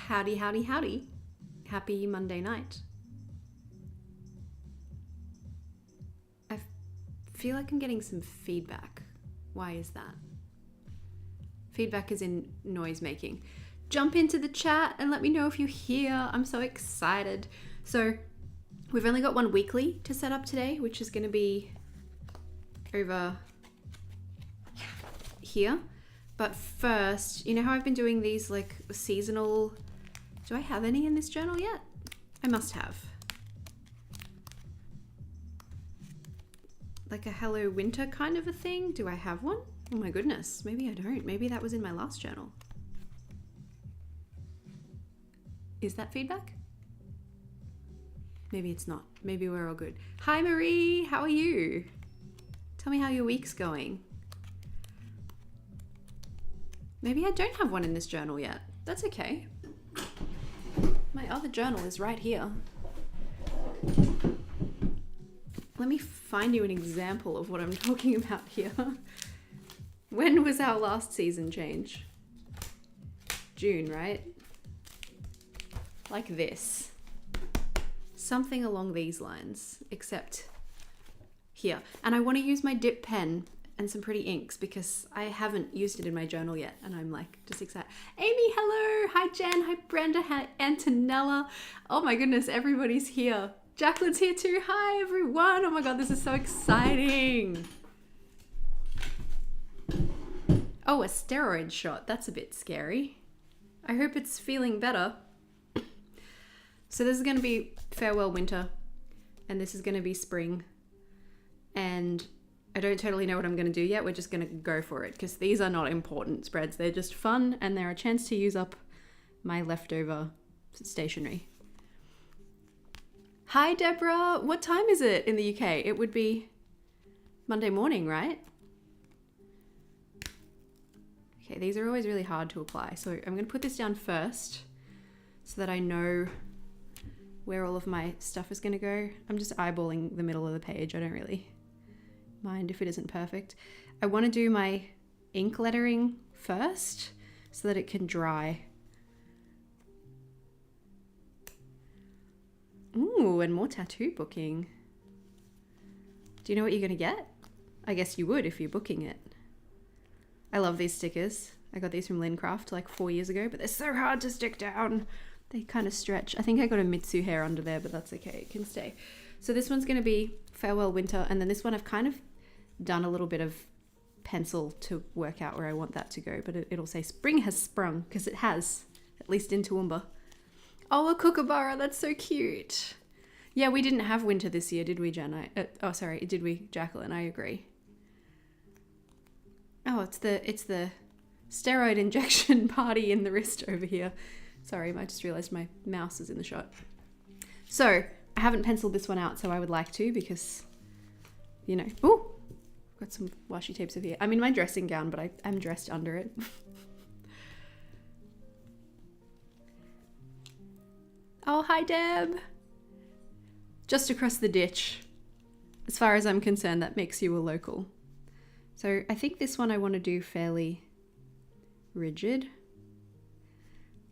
Howdy, howdy, howdy. Happy Monday night. I feel like I'm getting some feedback. Why is that? Feedback is in noise making. Jump into the chat and let me know if you're here. I'm so excited. So we've only got one weekly to set up today, which is going to be over here. But first, you know how I've been doing these like seasonal... Do I have any in this journal yet? I must have. Like a Hello Winter kind of a thing. Do I have one? Oh my goodness, maybe I don't. Maybe that was in my last journal. Is that feedback? Maybe it's not. Maybe we're all good. Hi Marie, how are you? Tell me how your week's going. Maybe I don't have one in this journal yet. That's okay. My other journal is right here. Let me find you an example of what I'm talking about here. When was our last season change? June, right? Like this. Something along these lines, except here. And I want to use my dip pen and some pretty inks because I haven't used it in my journal yet and I'm like just excited. Amy, hello! Hi Jen, hi Brenda, hi Antonella. Oh my goodness, everybody's here. Jacqueline's here too. Hi everyone! Oh my god, this is so exciting. Oh, a steroid shot. That's a bit scary. I hope it's feeling better. So this is going to be Farewell Winter and this is going to be Spring. And I don't totally know what I'm going to do yet. We're just going to go for it because these are not important spreads. They're just fun and they're a chance to use up my leftover stationery. Hi, Deborah. What time is it in the UK? It would be Monday morning, right? Okay, these are always really hard to apply. So I'm going to put this down first so that I know where all of my stuff is going to go. I'm just eyeballing the middle of the page. I don't really mind if it isn't perfect. I want to do my ink lettering first so that it can dry. Ooh, and more tattoo booking. Do you know what you're going to get? I guess you would if you're booking it. I love these stickers. I got these from Lincraft like 4 years ago, but they're so hard to stick down. They kind of stretch. I think I got a Mitsu hair under there, but that's okay. It can stay. So this one's going to be Farewell Winter. And then this one I've kind of done a little bit of pencil to work out where I want that to go. But it'll say Spring has sprung because it has, at least in Toowoomba. Oh, a kookaburra. That's so cute. Yeah, we didn't have winter this year, did we, Jen? Oh, sorry. Did we, Jacqueline? I agree. Oh, it's the steroid injection party in the wrist over here. Sorry, I just realized my mouse is in the shot. So I haven't penciled this one out, so I would like to because, you know, ooh, got some washi tapes over here. I'm in my dressing gown, but I am dressed under it. Oh, hi, Deb. Just across the ditch. As far as I'm concerned, that makes you a local. So I think this one I want to do fairly rigid,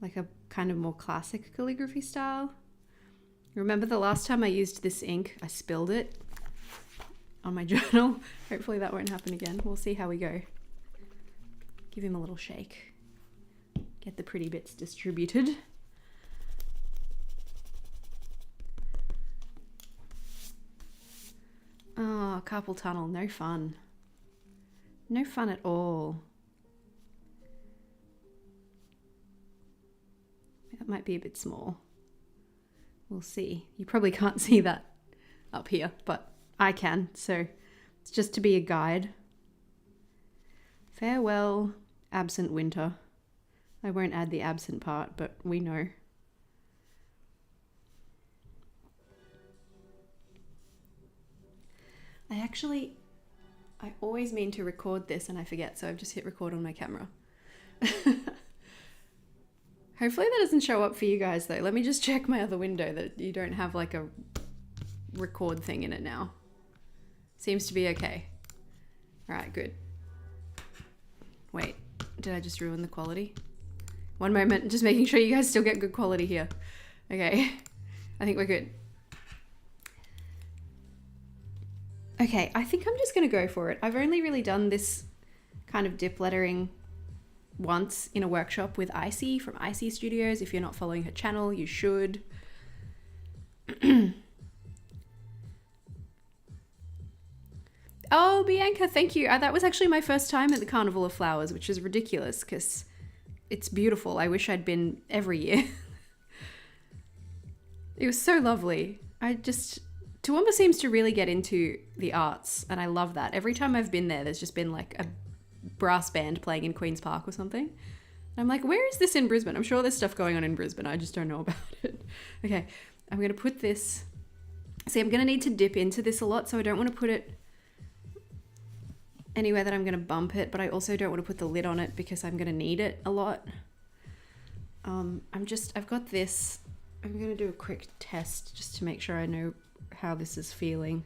like a kind of more classic calligraphy style. Remember the last time I used this ink, I spilled it on my journal. Hopefully that won't happen again. We'll see how we go. Give him a little shake. Get the pretty bits distributed. Oh, carpal tunnel, no fun. No fun at all. That might be a bit small. We'll see. You probably can't see that up here, but I can, so it's just to be a guide. Farewell, absent winter. I won't add the absent part, but we know. I always mean to record this and I forget, so I've just hit record on my camera. Hopefully that doesn't show up for you guys though. Let me just check my other window that you don't have like a record thing in it now. Seems to be okay. All right, good. Wait, did I just ruin the quality? One moment, just making sure you guys still get good quality here. Okay, I think we're good. Okay, I think I'm just gonna go for it. I've only really done this kind of dip lettering once in a workshop with Icy from Icy Studios. If you're not following her channel, you should. Oh, Bianca, thank you. That was actually my first time at the Carnival of Flowers, which is ridiculous because it's beautiful. I wish I'd been every year. It was so lovely. Toowoomba seems to really get into the arts, and I love that. Every time I've been there, there's just been like a brass band playing in Queen's Park or something. I'm like, where is this in Brisbane? I'm sure there's stuff going on in Brisbane. I just don't know about it. Okay, I'm going to put this... See, I'm going to need to dip into this a lot, so I don't want to put it anywhere that I'm going to bump it, but I also don't want to put the lid on it because I'm going to need it a lot. I've got this. I'm going to do a quick test just to make sure I know how this is feeling.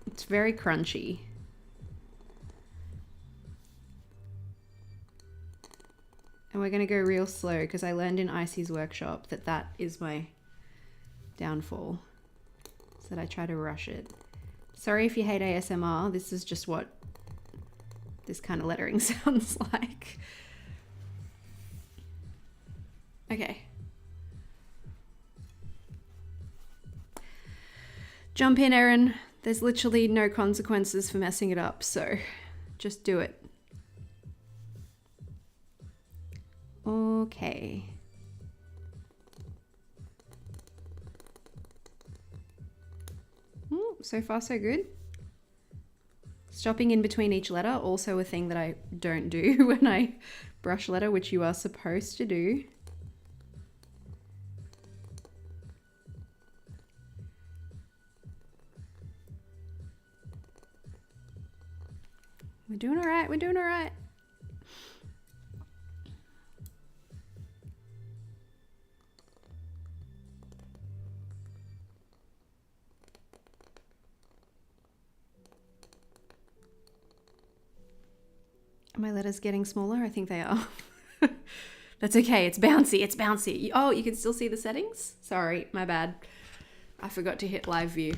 It's very crunchy. And we're going to go real slow because I learned in Icy's workshop that is my downfall. So that I try to rush it. Sorry if you hate ASMR, this is just what this kind of lettering sounds like. Okay. Jump in, Erin. There's literally no consequences for messing it up, so just do it. Okay. So far so good. Stopping in between each letter, also a thing that I don't do when I brush letter, which you are supposed to do. We're doing all right, we're doing all right. Are my letters getting smaller? I think they are. That's okay, it's bouncy, it's bouncy. Oh, you can still see the settings? Sorry, my bad. I forgot to hit live view.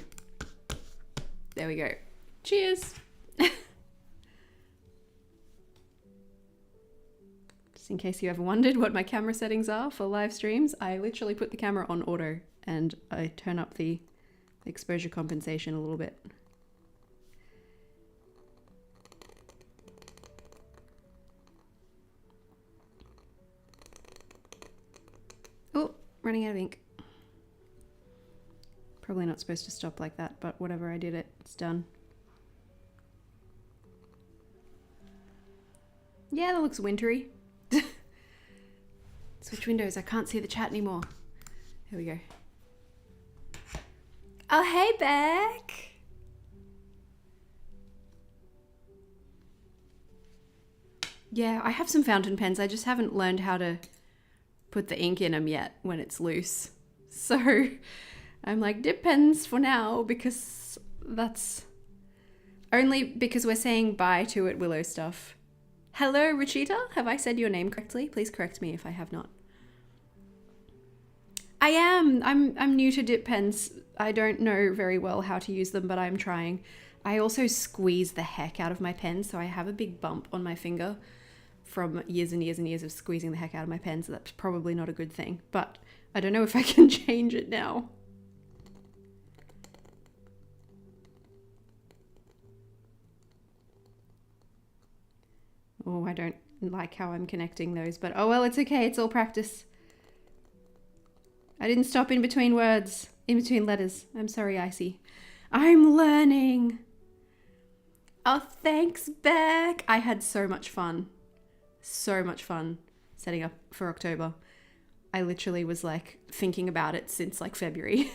There we go. Cheers. Just in case you ever wondered what my camera settings are for live streams, I literally put the camera on auto and I turn up the exposure compensation a little bit. Oh, running out of ink. Probably not supposed to stop like that, but whatever, I did it. It's done. Yeah, that looks wintry. Switch windows, I can't see the chat anymore. Here we go. Oh, hey, Beck. Yeah, I have some fountain pens. I just haven't learned how to put the ink in them yet when it's loose. So I'm like, dip pens for now because that's only because we're saying bye to it, Willow stuff. Hello, Rachita. Have I said your name correctly? Please correct me if I have not. I am. I'm new to dip pens. I don't know very well how to use them, but I'm trying. I also squeeze the heck out of my pen, so I have a big bump on my finger from years and years and years of squeezing the heck out of my pen, so that's probably not a good thing. But I don't know if I can change it now. Oh, I don't like how I'm connecting those, but oh well, it's okay. It's all practice. I didn't stop in between words, in between letters. I'm sorry, Icy. I'm learning. Oh, thanks, Beck. I had so much fun. So much fun setting up for October. I literally was like thinking about it since like February.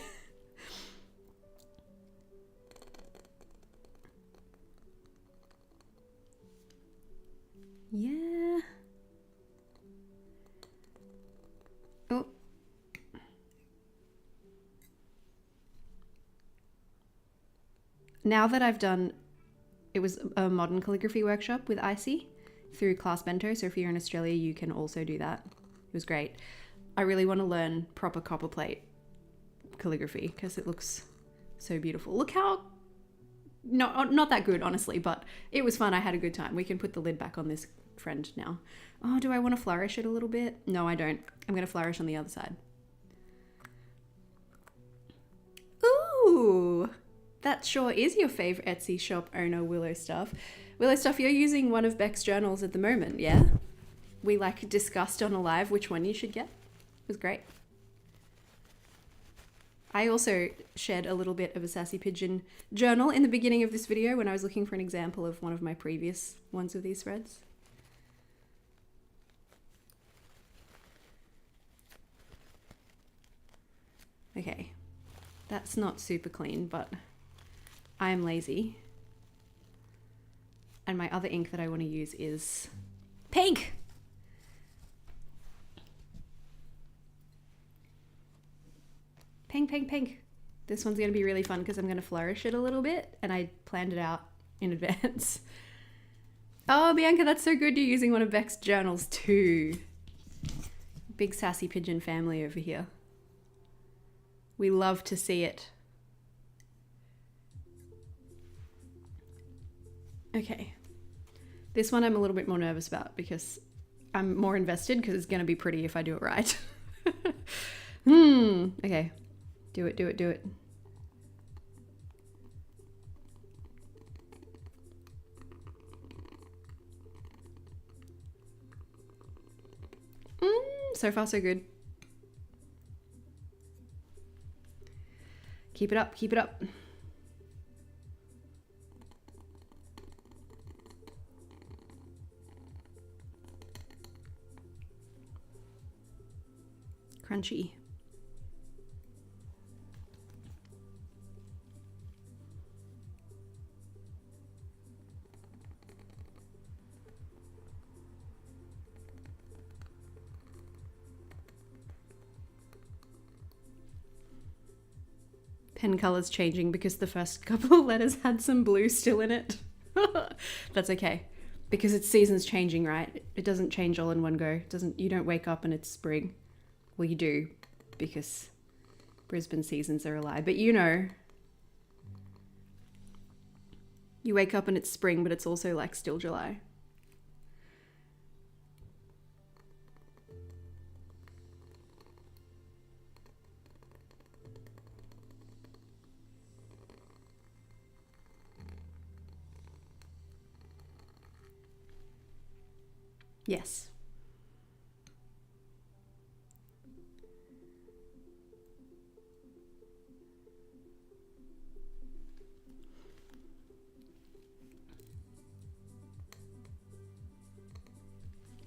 Yeah. Oh. Now that I've done, it was a modern calligraphy workshop with Icy. through Class Bento. So if you're in Australia, you can also do that. It was great. I really want to learn proper copper plate calligraphy because it looks so beautiful. Look how, not that good, honestly, but it was fun. I had a good time. We can put the lid back on this friend now. Oh, do I want to flourish it a little bit? No, I don't. I'm going to flourish on the other side. Ooh, that sure is your favorite Etsy shop owner, Willow Stuff. Willow Stuff, you're using one of Beck's journals at the moment, yeah? We like discussed on a live which one you should get. It was great. I also shared a little bit of a Sassy Pigeon journal in the beginning of this video when I was looking for an example of one of my previous ones of these threads. Okay, that's not super clean, but I am lazy. And my other ink that I want to use is pink. Pink, pink, pink. This one's going to be really fun because I'm going to flourish it a little bit, and I planned it out in advance. Oh, Bianca, that's so good. You're using one of Beck's journals too. Big Sassy Pigeon family over here. We love to see it. Okay. This one I'm a little bit more nervous about because I'm more invested because it's going to be pretty if I do it right. Okay. Do it, do it, do it. So far, so good. Keep it up, keep it up. Crunchy. Pen color's changing because the first couple of letters had some blue still in it. That's okay. Because it's seasons changing, right? It doesn't change all in one go. You don't wake up and it's spring. Well, you do, because Brisbane seasons are a lie. But you know, you wake up and it's spring, but it's also like still July. Yes.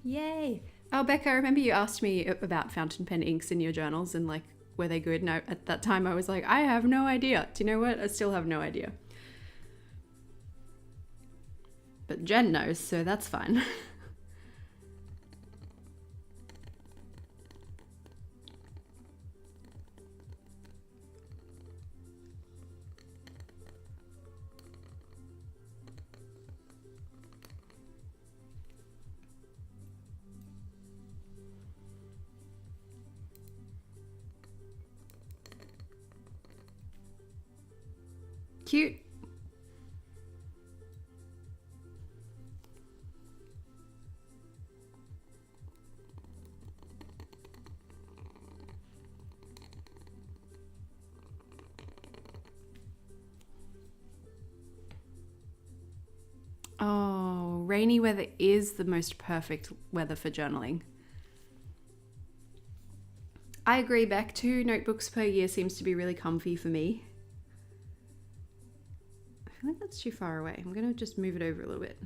Yay. Oh, Becca, I remember you asked me about fountain pen inks in your journals and like, were they good? And at that time I was like, I have no idea. Do you know what? I still have no idea. But Jen knows, so that's fine. Cute. Oh, rainy weather is the most perfect weather for journaling. I agree, Beck. 2 notebooks per year seems to be really comfy for me. I feel like that's too far away. I'm going to just move it over a little bit.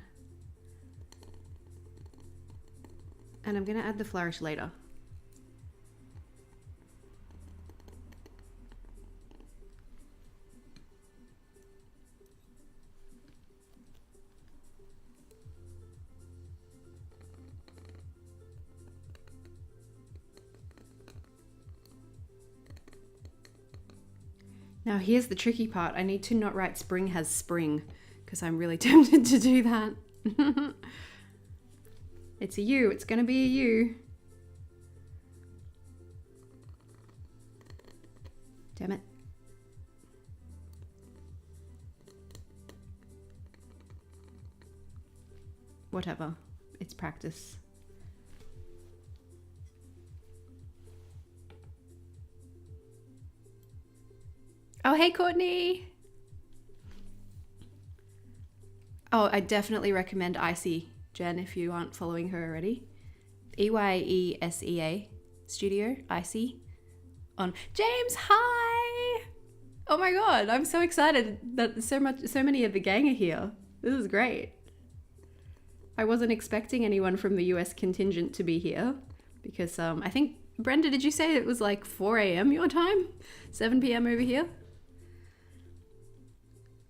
And I'm going to add the flourish later. Now here's the tricky part. I need to not write spring has spring because I'm really tempted to do that. It's a you. It's gonna be a you. Damn it. Whatever. It's practice. Oh, hey, Courtney. Oh, I definitely recommend Icy, Jen, if you aren't following her already. EYESEA Studio, Icy. On James, hi! Oh my god, I'm so excited that so many of the gang are here. This is great. I wasn't expecting anyone from the US contingent to be here because I think, Brenda, did you say it was like 4 a.m. your time? 7 p.m. over here?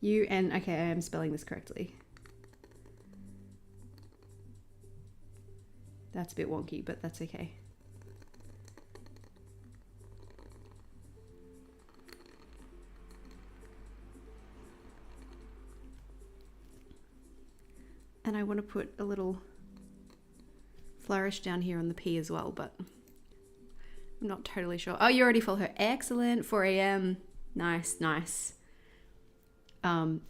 okay, I am spelling this correctly. That's a bit wonky, but that's okay. And I want to put a little flourish down here on the P as well, but I'm not totally sure. Oh, you already follow her. Excellent. 4 a.m. Nice, nice.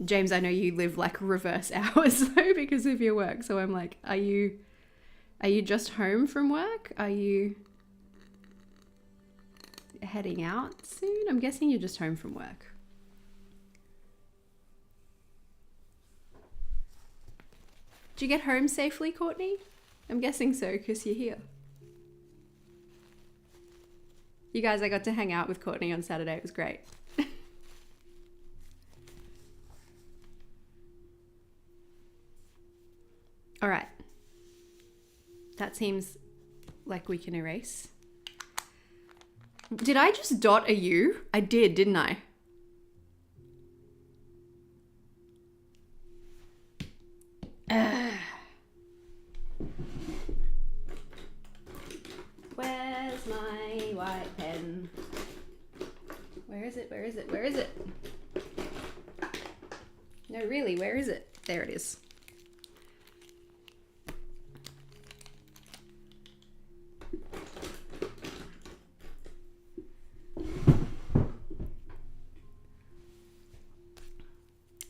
James, I know you live like reverse hours though because of your work. So I'm like, are you just home from work? Are you heading out soon? I'm guessing you're just home from work. Did you get home safely, Courtney? I'm guessing so because you're here. You guys, I got to hang out with Courtney on Saturday. It was great. All right. That seems like we can erase. Did I just dot a U? I did, didn't I? Where's my white pen? Where is it? Where is it? Where is it? No, really, where is it? There it is.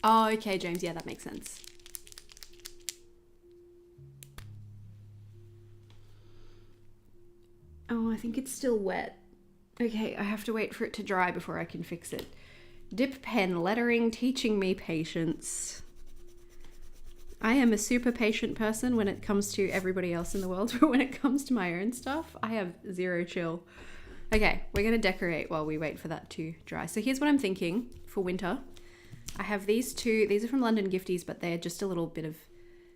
Oh, okay, James. Yeah, that makes sense. Oh, I think it's still wet. Okay, I have to wait for it to dry before I can fix it. Dip pen lettering teaching me patience. I am a super patient person when it comes to everybody else in the world, but when it comes to my own stuff, I have zero chill. Okay, we're gonna decorate while we wait for that to dry. So here's what I'm thinking for winter. I have these two. These are from London Gifties, but they're just a little bit of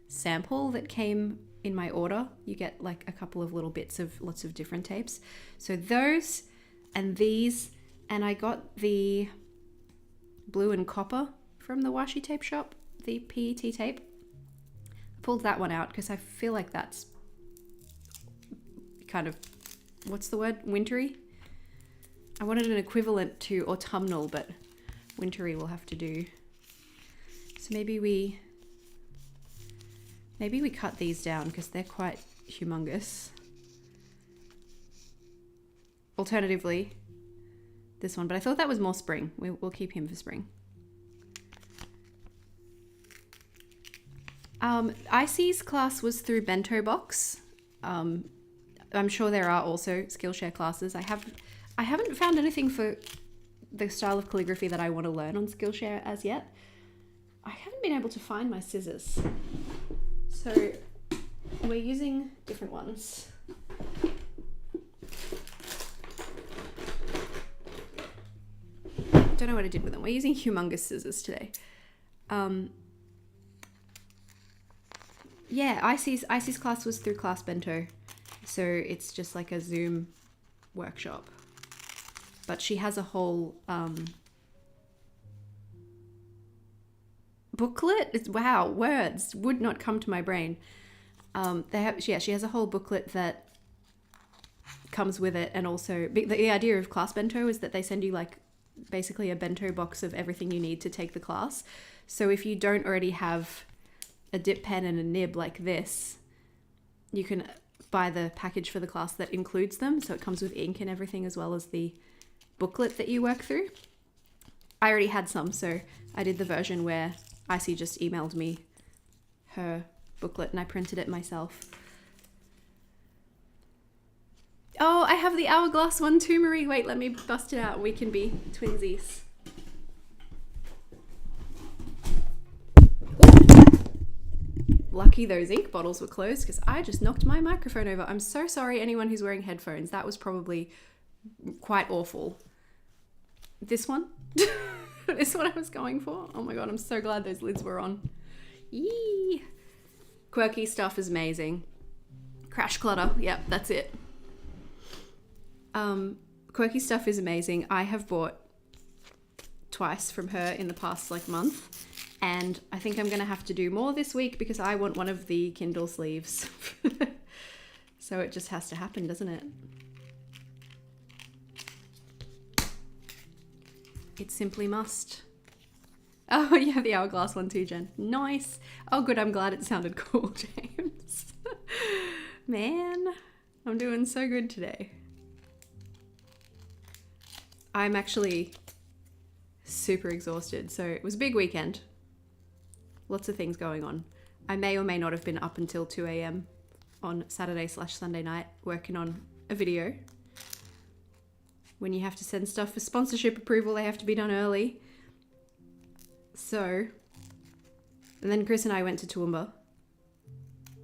sample that came in my order. You get like a couple of little bits of lots of different tapes. So those and these, and I got the blue and copper from the Washi tape shop, the PET tape. I pulled that one out because I feel like that's kind of, what's the word? Wintry? I wanted an equivalent to autumnal, but wintry will have to do. So maybe we cut these down because they're quite humongous. Alternatively, this one, but I thought that was more spring. We'll keep him for spring. Icy's class was through Bento Box. I'm sure there are also Skillshare classes. I haven't found anything for the style of calligraphy that I want to learn on Skillshare as yet. I haven't been able to find my scissors. So we're using different ones. Don't know what I did with them. We're using humongous scissors today. Yeah, Icy's class was through Class Bento. So it's just like a Zoom workshop. But she has a whole booklet. Wow, words would not come to my brain. She has a whole booklet that comes with it, and also the idea of Class Bento is that they send you like basically a bento box of everything you need to take the class. So if you don't already have a dip pen and a nib like this, you can buy the package for the class that includes them. So it comes with ink and everything, as well as the booklet that you work through. I already had some, so I did the version where Icy just emailed me her booklet and I printed it myself. Oh, I have the hourglass one too, Marie. Wait, let me bust it out. We can be twinsies. Lucky those ink bottles were closed because I just knocked my microphone over. I'm so sorry, anyone who's wearing headphones. That was probably quite awful. This one? This one I was going for? Oh my god, I'm so glad those lids were on. Yee! Quirky stuff is amazing. Crash clutter. Yep, that's it. Quirky stuff is amazing. I have bought twice from her in the past like month, and I think I'm gonna have to do more this week because I want one of the Kindle sleeves. So it just has to happen, doesn't it? It simply must. Oh, you have the hourglass one too, Jen. Nice. Oh, good. I'm glad it sounded cool, James. Man, I'm doing so good today. I'm actually super exhausted. So it was a big weekend. Lots of things going on. I may or may not have been up until 2 a.m. on Saturday/Sunday night working on a video. When you have to send stuff for sponsorship approval, they have to be done early. So, and then Chris and I went to Toowoomba,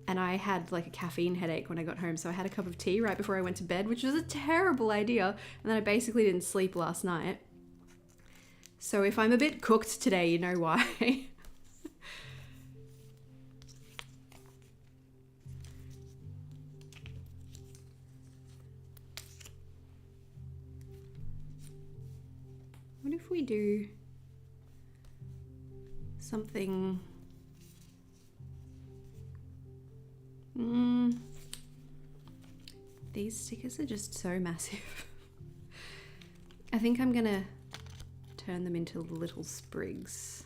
and I had like a caffeine headache when I got home, so I had a cup of tea right before I went to bed, which was a terrible idea, and then I basically didn't sleep last night. So if I'm a bit cooked today, you know why. What if we do something? These stickers are just so massive. I think I'm gonna turn them into little sprigs.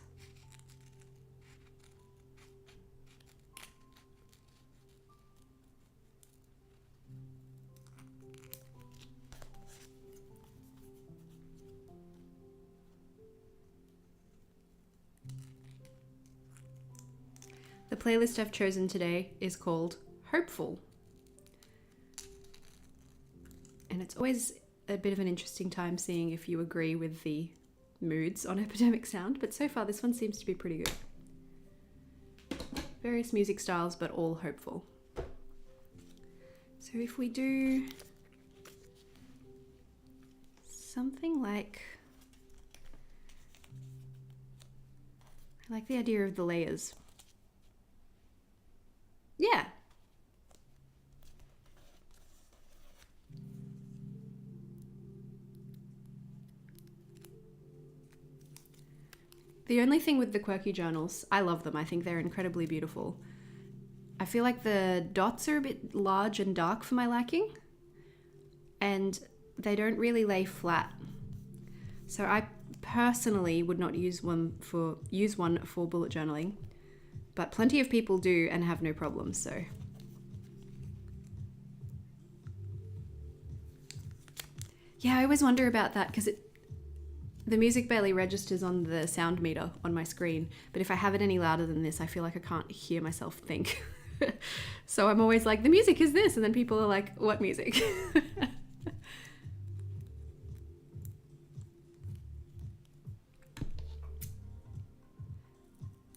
The playlist I've chosen today is called Hopeful. And it's always a bit of an interesting time seeing if you agree with the moods on Epidemic Sound, but so far this one seems to be pretty good. Various music styles, but all hopeful. So if we do something like, I like the idea of the layers. Yeah. The only thing with the quirky journals, I love them. I think they're incredibly beautiful. I feel like the dots are a bit large and dark for my liking, and they don't really lay flat. So I personally would not use one for bullet journaling. But plenty of people do and have no problems, so. Yeah, I always wonder about that because the music barely registers on the sound meter on my screen, but if I have it any louder than this, I feel like I can't hear myself think. So I'm always like, the music is this, and then people are like, what music?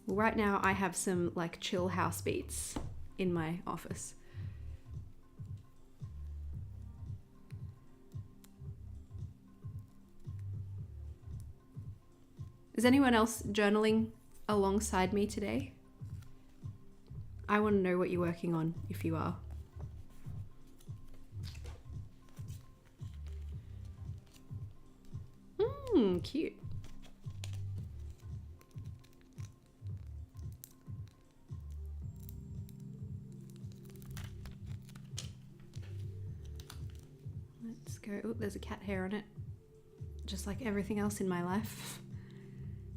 Right now I have some like chill house beats in my office. Is anyone else journaling alongside me today? I want to know what you're working on if you are. Cute. Let's go. Oh, there's a cat hair on it. Just like everything else in my life.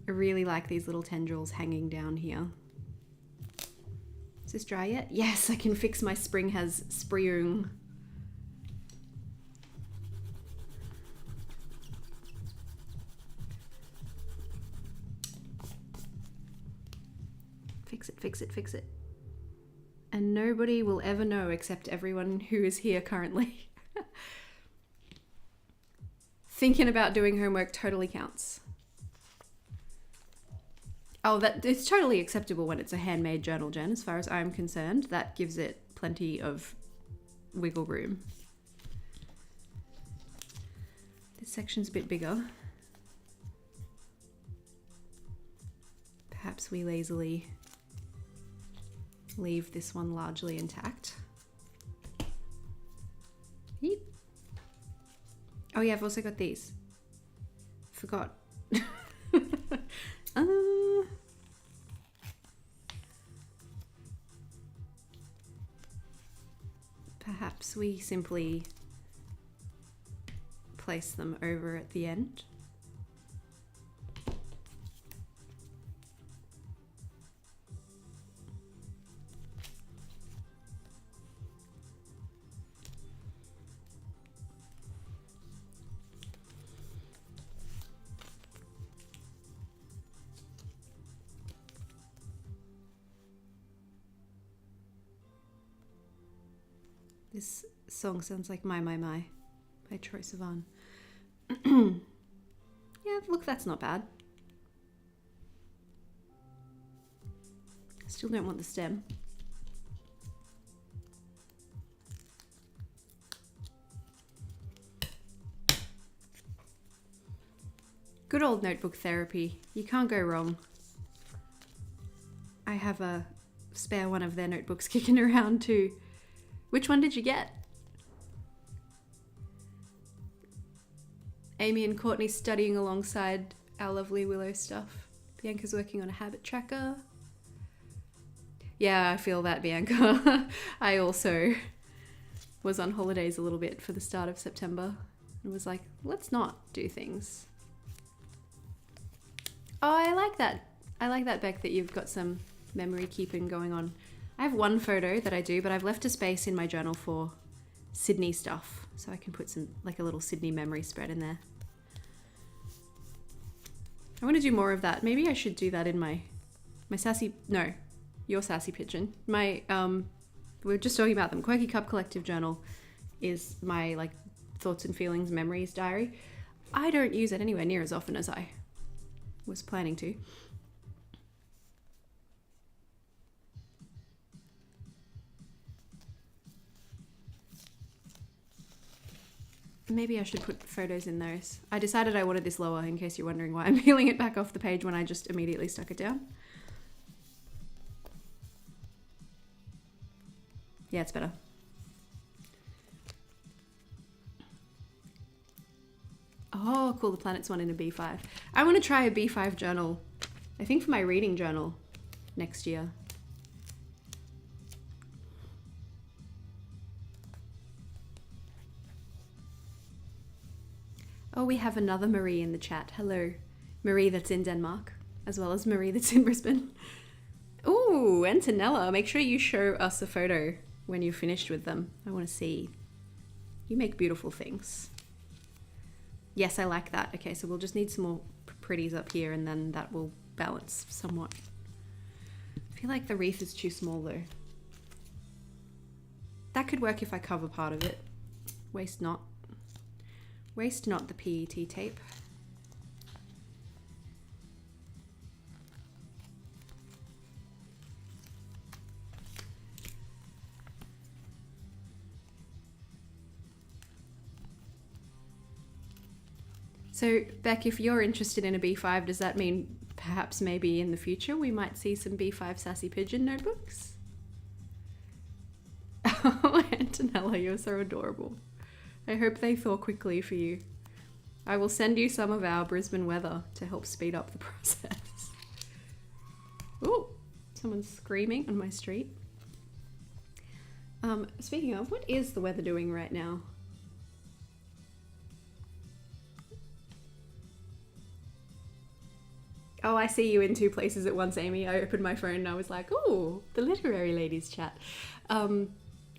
I really like these little tendrils hanging down here. This this dry yet? Yes, I can fix my spring has Sprühung. Fix it, fix it, fix it. And nobody will ever know except everyone who is here currently. Thinking about doing homework totally counts. Oh, it's totally acceptable when it's a handmade journal, Jen, as far as I'm concerned. That gives it plenty of wiggle room. This section's a bit bigger. Perhaps we lazily leave this one largely intact. Yeep. Oh yeah, I've also got these. Forgot. Perhaps we simply place them over at the end. This song sounds like My by Troye Sivan. Yeah, look, that's not bad. Still don't want the stem. Good old notebook therapy. You can't go wrong. I have a spare one of their notebooks kicking around too. Which one did you get? Amy and Courtney studying alongside our lovely Willow stuff. Bianca's working on a habit tracker. Yeah, I feel that, Bianca. I also was on holidays a little bit for the start of September and was like, let's not do things. Oh, I like that. I like that, Beck, that you've got some memory keeping going on. I have one photo that I do, but I've left a space in my journal for Sydney stuff, so I can put some, like a little Sydney memory spread in there. I want to do more of that. Maybe I should do that in my your sassy pigeon. We were just talking about them. Quirky Cup Collective Journal is my like thoughts and feelings memories diary. I don't use it anywhere near as often as I was planning to. Maybe I should put photos in those. I decided I wanted this lower in case you're wondering why I'm peeling it back off the page when I just immediately stuck it down. Yeah, it's better. Oh, cool, the planets one in a B5. I want to try a B5 journal, I think for my reading journal next year. Oh, we have another Marie in the chat. Hello, Marie that's in Denmark, as well as Marie that's in Brisbane. Ooh, Antonella, make sure you show us a photo when you're finished with them. I want to see. You make beautiful things. Yes, I like that. Okay, so we'll just need some more pretties up here and then that will balance somewhat. I feel like the wreath is too small though. That could work if I cover part of it. Waste not. Waste not the PET tape. So, Beck, if you're interested in a B5, does that mean perhaps maybe in the future we might see some B5 Sassy Pigeon notebooks? Oh, Antonella, you're so adorable. I hope they thaw quickly for you. I will send you some of our Brisbane weather to help speed up the process. Oh, someone's screaming on my street. Speaking of, what is the weather doing right now? Oh, I see you in two places at once, Amy. I opened my phone and I was like, oh, the literary ladies chat.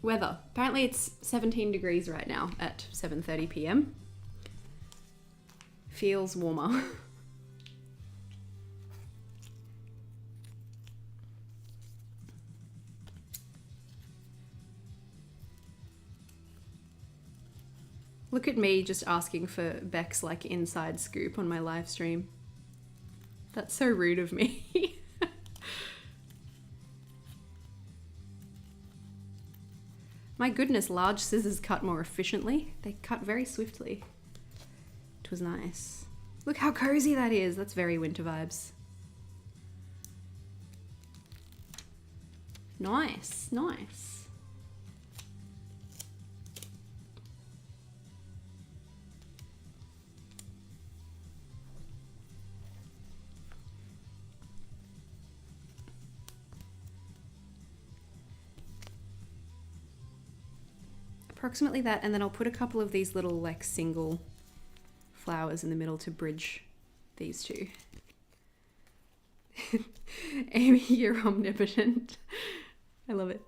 Weather. Apparently it's 17 degrees right now at 7:30 p.m. Feels warmer. Look at me just asking for Beck's like inside scoop on my live stream. That's so rude of me. My goodness, large scissors cut more efficiently. They cut very swiftly. It was nice. Look how cozy that is. That's very winter vibes. Nice, nice. Approximately that, and then I'll put a couple of these little like single flowers in the middle to bridge these two. Amy, you're omnipotent. I love it.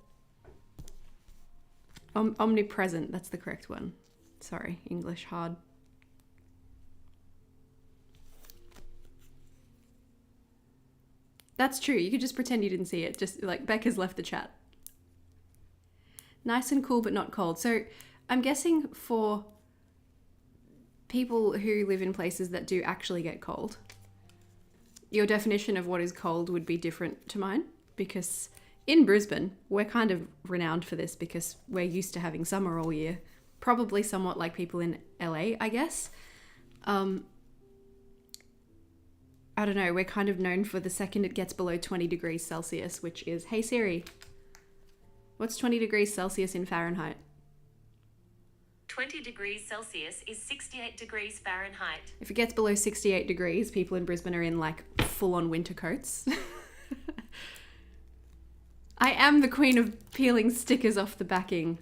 Omnipresent, that's the correct one. Sorry, English hard. That's true, you could just pretend you didn't see it, just like Becca's left the chat. Nice and cool, but not cold. So I'm guessing for people who live in places that do actually get cold, your definition of what is cold would be different to mine, because in Brisbane, we're kind of renowned for this because we're used to having summer all year, probably somewhat like people in LA, I guess. I don't know, we're kind of known for the second it gets below 20 degrees Celsius, which is, hey Siri, what's 20 degrees Celsius in Fahrenheit? 20 degrees Celsius is 68 degrees Fahrenheit. If it gets below 68 degrees, people in Brisbane are in like full-on winter coats. I am the queen of peeling stickers off the backing.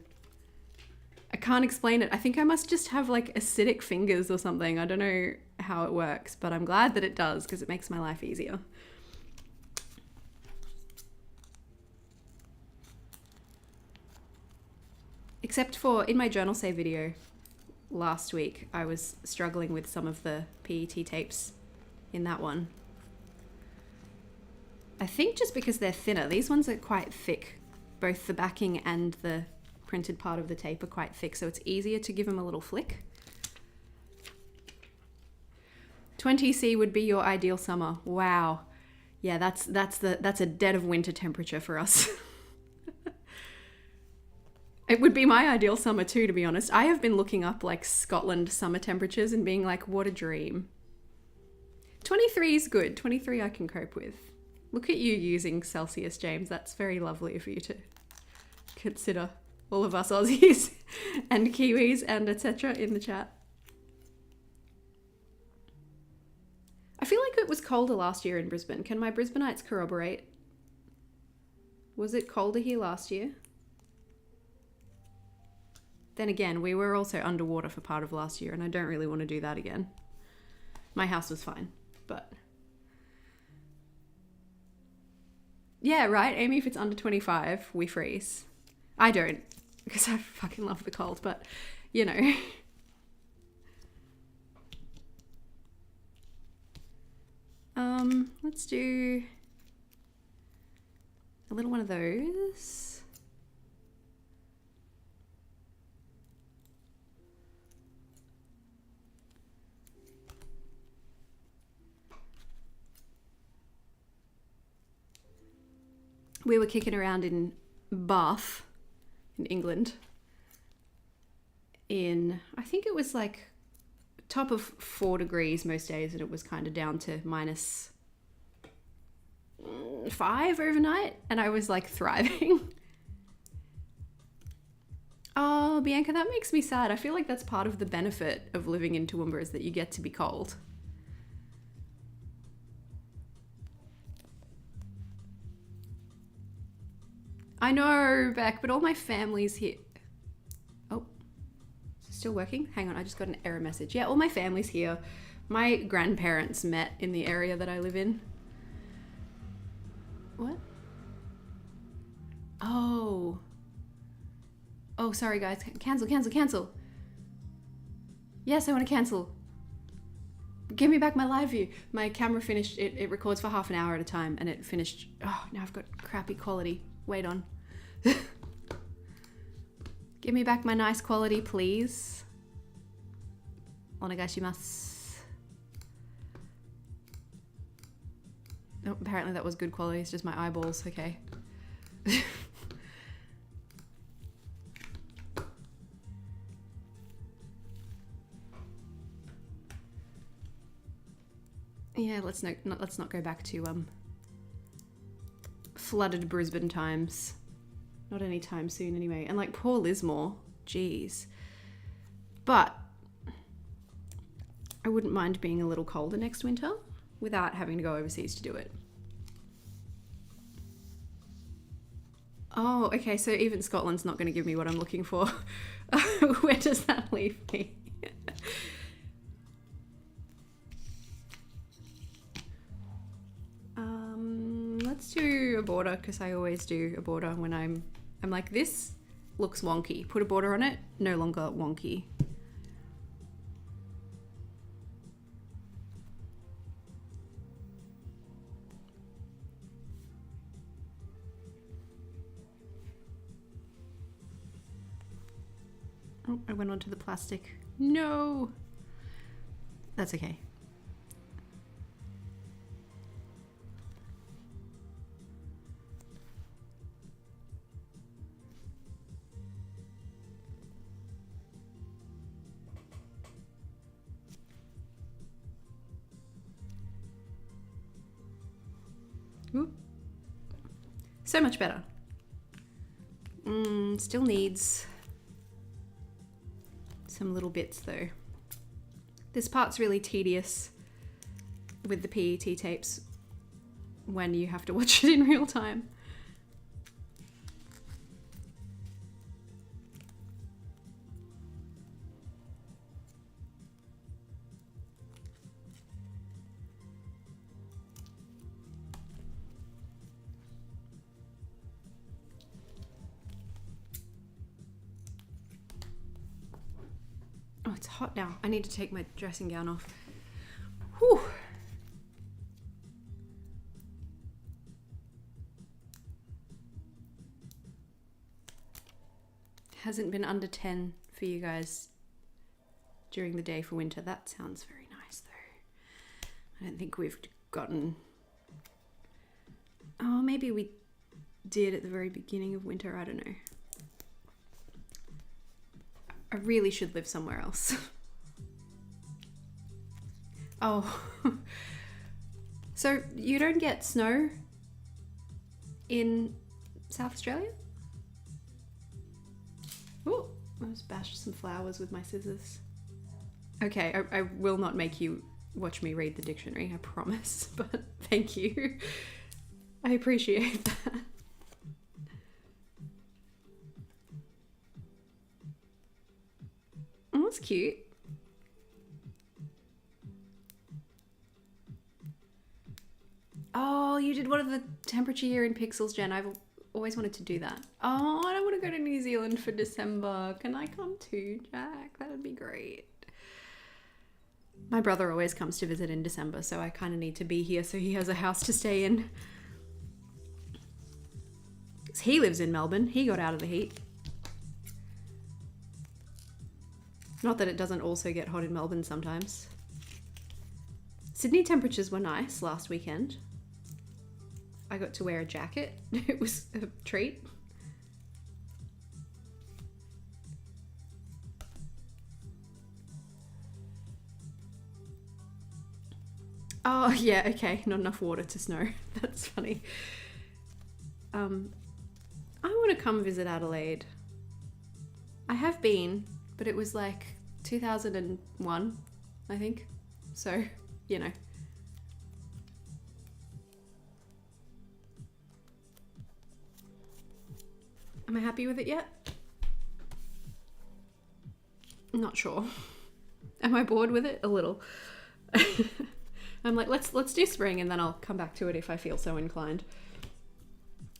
I can't explain it. I think I must just have like acidic fingers or something. I don't know how it works, but I'm glad that it does because it makes my life easier. Except for in my journal save video last week, I was struggling with some of the PET tapes in that one. I think just because they're thinner. These ones are quite thick. Both the backing and the printed part of the tape are quite thick, so it's easier to give them a little flick. 20°C would be your ideal summer. Wow. Yeah, that's a dead of winter temperature for us. It would be my ideal summer too, to be honest. I have been looking up like Scotland summer temperatures and being like, what a dream. 23 is good. 23 I can cope with. Look at you using Celsius, James. That's very lovely for you to consider all of us Aussies and Kiwis and etc. in the chat. I feel like it was colder last year in Brisbane. Can my Brisbaneites corroborate? Was it colder here last year? Then again, we were also underwater for part of last year and I don't really want to do that again. My house was fine, but... Yeah, right, Amy, if it's under 25, we freeze. I don't, because I fucking love the cold, but, you know. Let's do a little one of those. We were kicking around in Bath, in England, in, I think it was like top of 4 degrees most days, and it was kind of down to -5 overnight, and I was like thriving. Oh, Bianca, that makes me sad. I feel like that's part of the benefit of living in Toowoomba is that you get to be cold. I know, Beck, but all my family's here. Oh, is it still working? Hang on, I just got an error message. Yeah, all my family's here My grandparents met in the area that I live in. What? Oh. Oh, sorry guys. Cancel, cancel, cancel. Yes, I want to cancel. Give me back my live view. My camera finished, it records for half an hour at a time and it finished. Oh, now I've got crappy quality. Wait on. Give me back my nice quality, please. Onegaishimasu. Oh, apparently that was good quality. It's just my eyeballs. Okay. Yeah, let's not go back to flooded Brisbane times. Not anytime soon anyway. And like poor Lismore, jeez. But I wouldn't mind being a little colder next winter without having to go overseas to do it. Oh, okay, so even Scotland's not going to give me what I'm looking for. Where does that leave me? Let's do a border because I always do a border when I'm like, this looks wonky. Put a border on it, no longer wonky. Oh, I went onto the plastic. No! That's okay. Ooh. So much better. Still needs some little bits though. This part's really tedious with the PET tapes when you have to watch it in real time. Oh, it's hot now. I need to take my dressing gown off. Whew. Hasn't been under 10 for you guys during the day for winter. That sounds very nice though. I don't think we've gotten... Oh, maybe we did at the very beginning of winter. I don't know. I really should live somewhere else. Oh. So you don't get snow in South Australia? Oh, I just bashed some flowers with my scissors. Okay, I will not make you watch me read the dictionary, I promise, but thank you. I appreciate that. Oh, that's cute. Oh, you did one of the temperature year in pixels, Jen. I've always wanted to do that. Oh, I don't want to go to New Zealand for December. Can I come too, Jack? That would be great. My brother always comes to visit in December, so I kind of need to be here so he has a house to stay in. He lives in Melbourne. He got out of the heat. Not that it doesn't also get hot in Melbourne sometimes. Sydney temperatures were nice last weekend. I got to wear a jacket. It was a treat. Oh yeah, okay, not enough water to snow. That's funny. I want to come visit Adelaide. I have been, but it was like 2001, I think. So, you know. Am I happy with it yet? Not sure. Am I bored with it? A little. I'm like, let's do spring, and then I'll come back to it if I feel so inclined.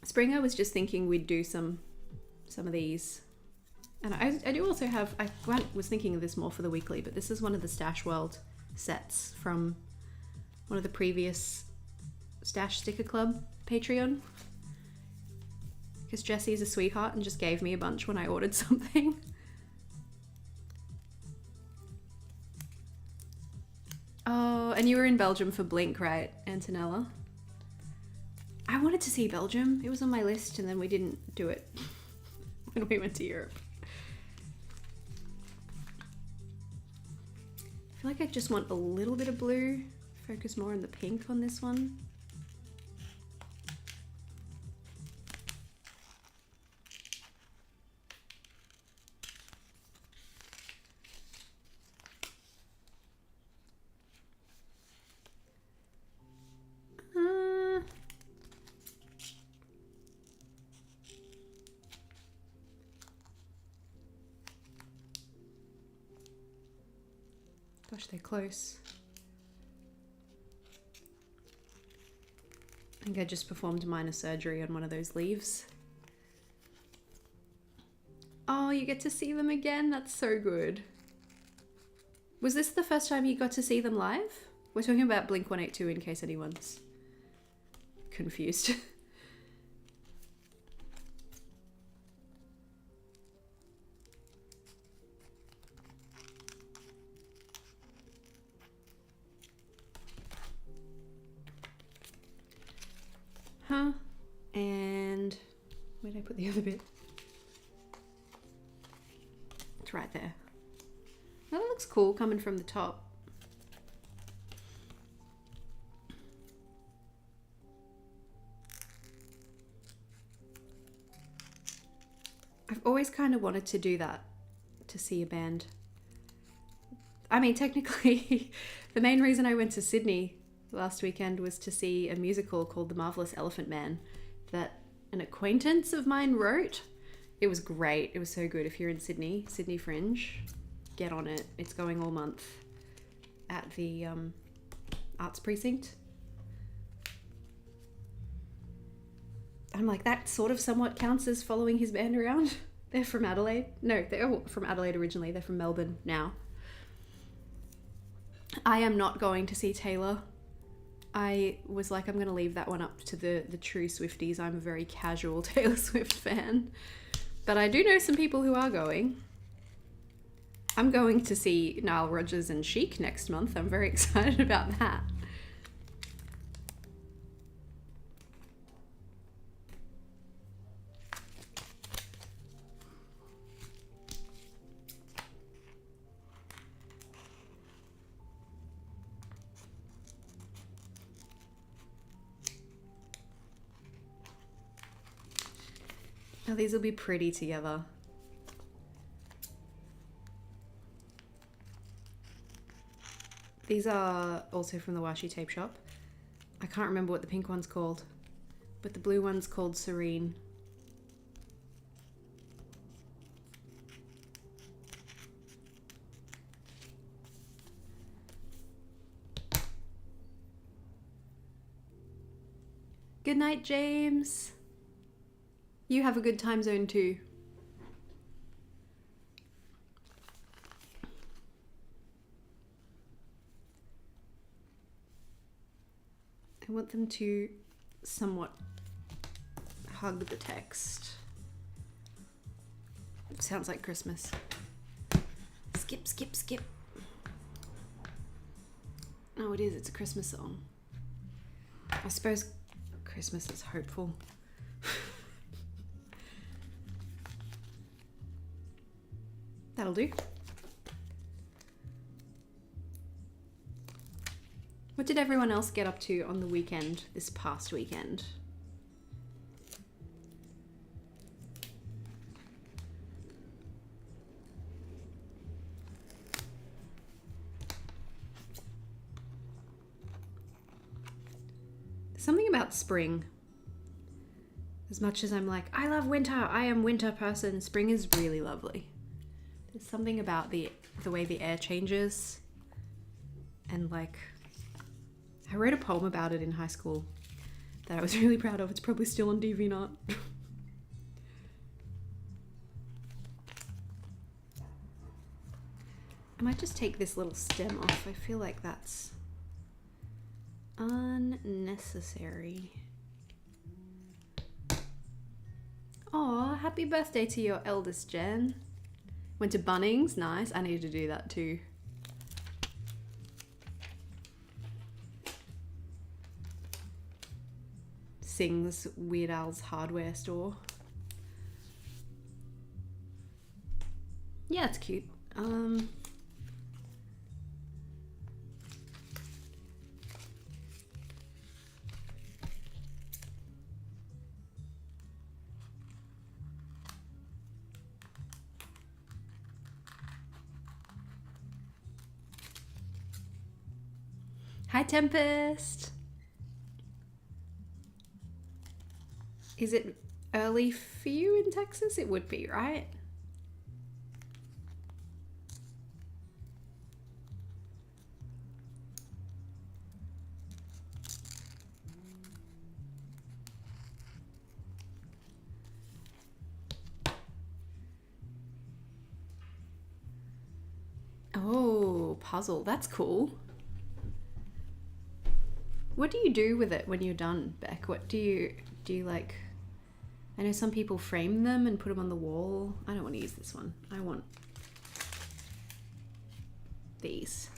Spring, I was just thinking we'd do some of these. And I do also have, was thinking of this more for the weekly, but this is one of the Stash World sets from one of the previous Stash Sticker Club Patreon. Because Jessie's a sweetheart and just gave me a bunch when I ordered something. Oh, and you were in Belgium for Blink, right, Antonella? I wanted to see Belgium. It was on my list and then we didn't do it when we went to Europe. I feel like I just want a little bit of blue. Focus more on the pink on this one. Gosh, they're close. I think I just performed minor surgery on one of those leaves. Oh, you get to see them again? That's so good. Was this the first time you got to see them live? We're talking about Blink 182 in case anyone's confused. Huh? And where did I put the other bit? It's right there. Oh, that looks cool coming from the top. I've always kind of wanted to do that, to see a band. I mean, technically, the main reason I went to Sydney last weekend was to see a musical called The Marvelous Elephant Man that an acquaintance of mine wrote. It was great. It was so good. If you're in Sydney Fringe, get on it. It's going all month at the Arts Precinct. I'm like, that sort of somewhat counts as following his band around. They're from Adelaide. No, they're from Adelaide originally. They're from Melbourne now. I am not going to see Taylor. I was like, I'm going to leave that one up to the true Swifties. I'm a very casual Taylor Swift fan. But I do know some people who are going. I'm going to see Nile Rodgers and Chic next month. I'm very excited about that. Now these will be pretty together. These are also from the Washi tape shop. I can't remember what the pink one's called, but the blue one's called Serene. Good night, James. You have a good time zone too. I want them to somewhat hug the text. It sounds like Christmas. Skip, skip, skip. Oh, it is. It's a Christmas song. I suppose Christmas is hopeful. That'll do. What did everyone else get up to on the weekend, this past weekend? Something about spring. As much as I'm like, I love winter, I am a winter person, spring is really lovely. There's something about the way the air changes And like, I wrote a poem about it in high school that I was really proud of. It's probably still on DeviantArt. I might just take this little stem off. I feel like that's unnecessary. Oh, happy birthday to your eldest, Jen. Went to Bunnings, nice. I need to do that too. Sings Weird Al's hardware store. Yeah, it's cute. Hi, Tempest. Is it early for you in Texas? It would be, right? Oh, puzzle. That's cool. What do you do with it when you're done, Beck? What do you like? I know some people frame them and put them on the wall. I don't want to use this one. I want these.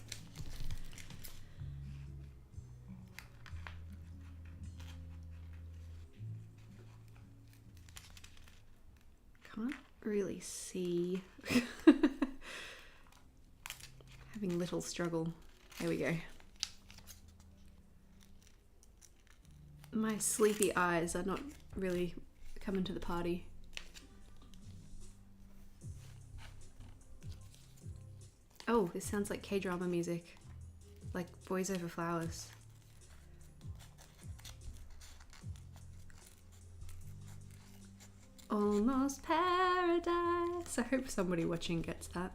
Can't really see. Having little struggle. There we go. My sleepy eyes are not really coming to the party. Oh, this sounds like K-drama music. Like Boys Over Flowers. Almost paradise. I hope somebody watching gets that.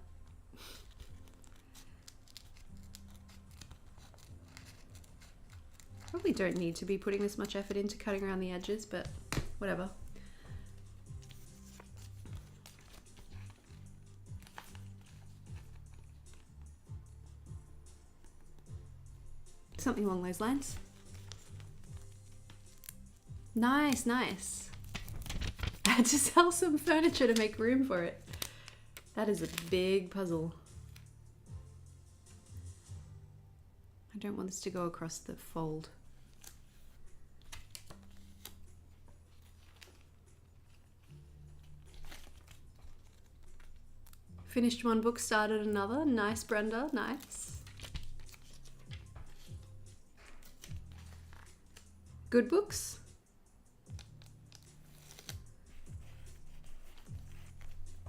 Probably don't need to be putting this much effort into cutting around the edges, but whatever. Something along those lines. Nice, nice. I had to sell some furniture to make room for it. That is a big puzzle. I don't want this to go across the fold. Finished one book, started another. Nice, Brenda, nice. Good books?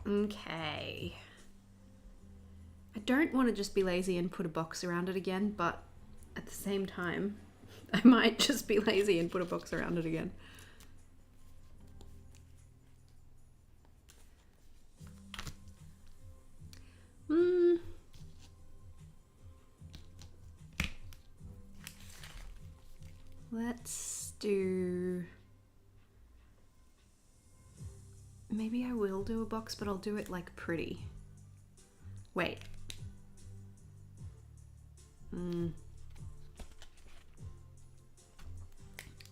Okay. I don't want to just be lazy and put a box around it again, but at the same time, I might just be lazy and put a box around it again. Let's do... Maybe I will do a box, but I'll do it like pretty. Wait.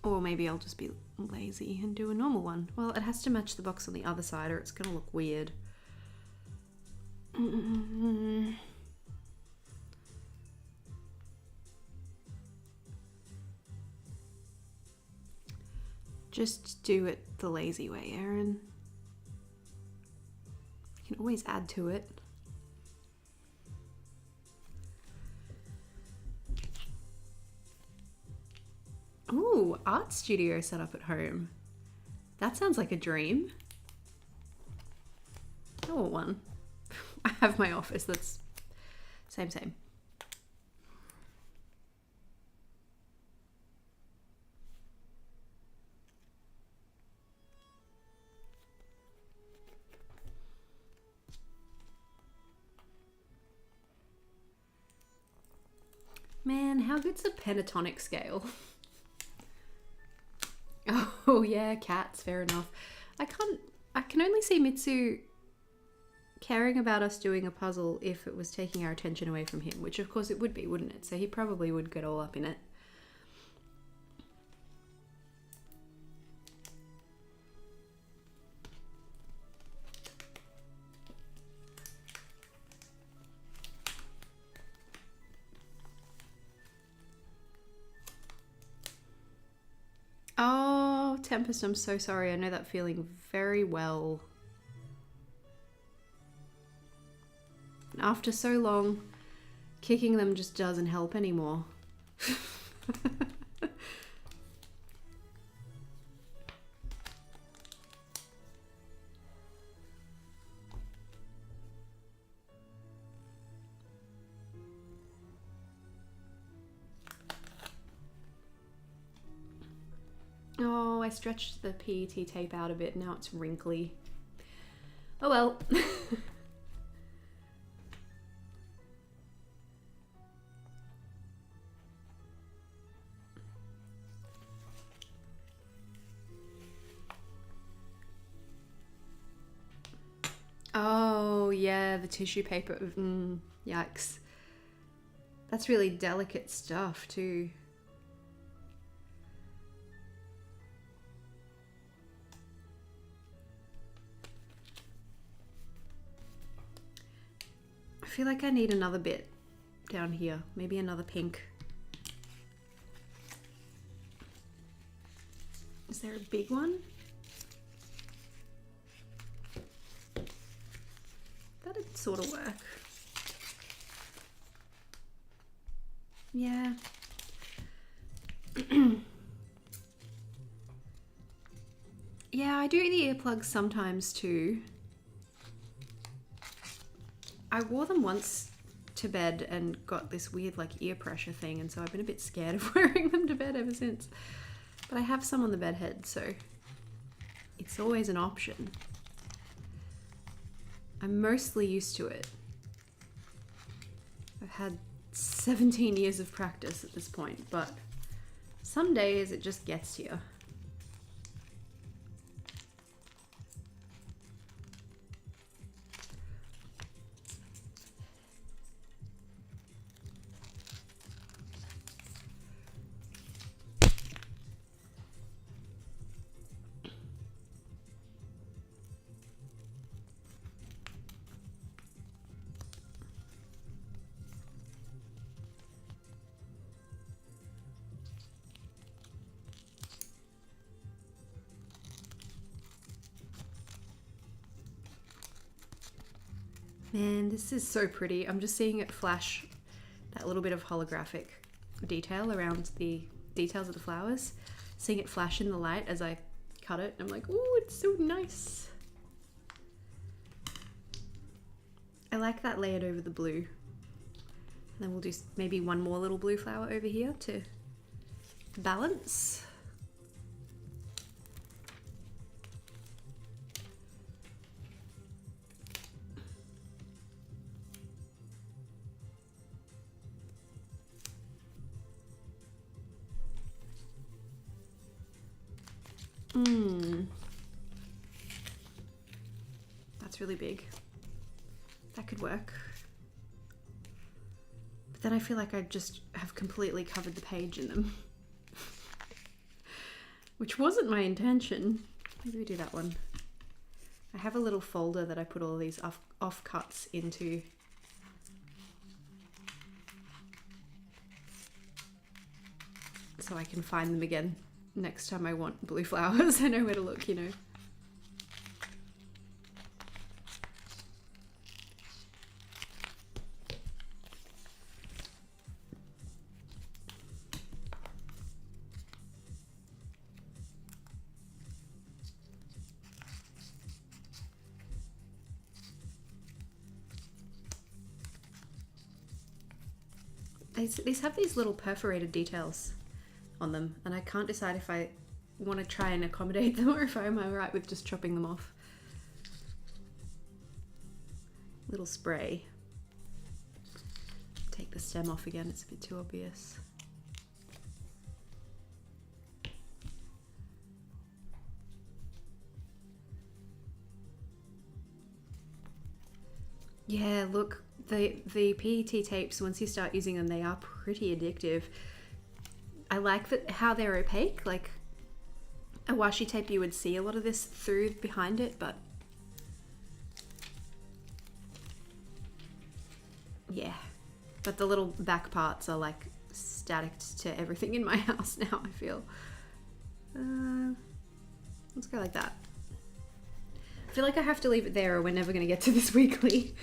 Or maybe I'll just be lazy and do a normal one. Well, it has to match the box on the other side or it's gonna look weird. Just do it the lazy way, Erin. You can always add to it. Ooh, art studio set up at home. That sounds like a dream. I want one. I have my office, that's same. Man, how good's a pentatonic scale? Oh yeah, cats, fair enough. I can only see Mitsu caring about us doing a puzzle if it was taking our attention away from him, which of course it would be, wouldn't it? So he probably would get all up in it. Oh, Tempest, I'm so sorry. I know that feeling very well. After so long, kicking them just doesn't help anymore. Oh, I stretched the PET tape out a bit. Now it's wrinkly. Oh well. Oh, yeah, the tissue paper. Yikes. That's really delicate stuff, too. I feel like I need another bit down here. Maybe another pink. Is there a big one? That'd sort of work. Yeah. Yeah, I do the earplugs sometimes too. I wore them once to bed and got this weird like ear pressure thing, and so I've been a bit scared of wearing them to bed ever since. But I have some on the bed head, so it's always an option. I'm mostly used to it. I've had 17 years of practice at this point, but some days it just gets to you. Man, this is so pretty. I'm just seeing it flash that little bit of holographic detail around the details of the flowers. Seeing it flash in the light as I cut it. I'm like, ooh, it's so nice. I like that layered over the blue. And then we'll do maybe one more little blue flower over here to balance. That's really big. That could work. But then I feel like I just have completely covered the page in them. Which wasn't my intention. Maybe we do that one. I have a little folder that I put all these offcuts into. So I can find them again next time I want blue flowers. I know where to look, you know. These have these little perforated details on them, and I can't decide if I want to try and accommodate them or if I'm alright with just chopping them off. Little spray. take the stem off again, it's a bit too obvious. Yeah, look, the PET tapes, once you start using them, they are pretty addictive. I like that how they're opaque. Like a washi tape, you would see a lot of this through behind it, but yeah. But the little back parts are like static to everything in my house now, I feel. Let's go like that. I feel like I have to leave it there or we're never going to get to this weekly.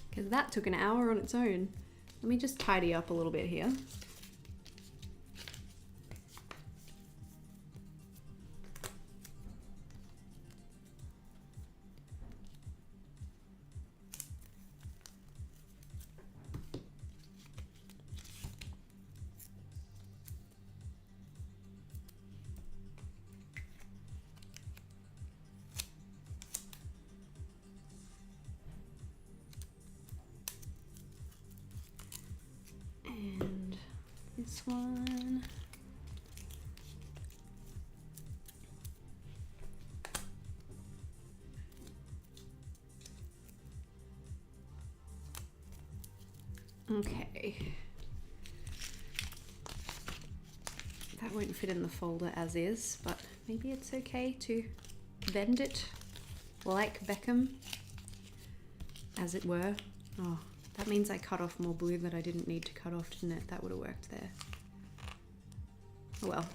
Because that took an hour on its own. Let me just tidy up a little bit here. This one. Okay. That won't fit in the folder as is, but maybe it's okay to bend it like Beckham, as it were. Oh. That means I cut off more blue that I didn't need to cut off, didn't it? That would have worked there. Oh well.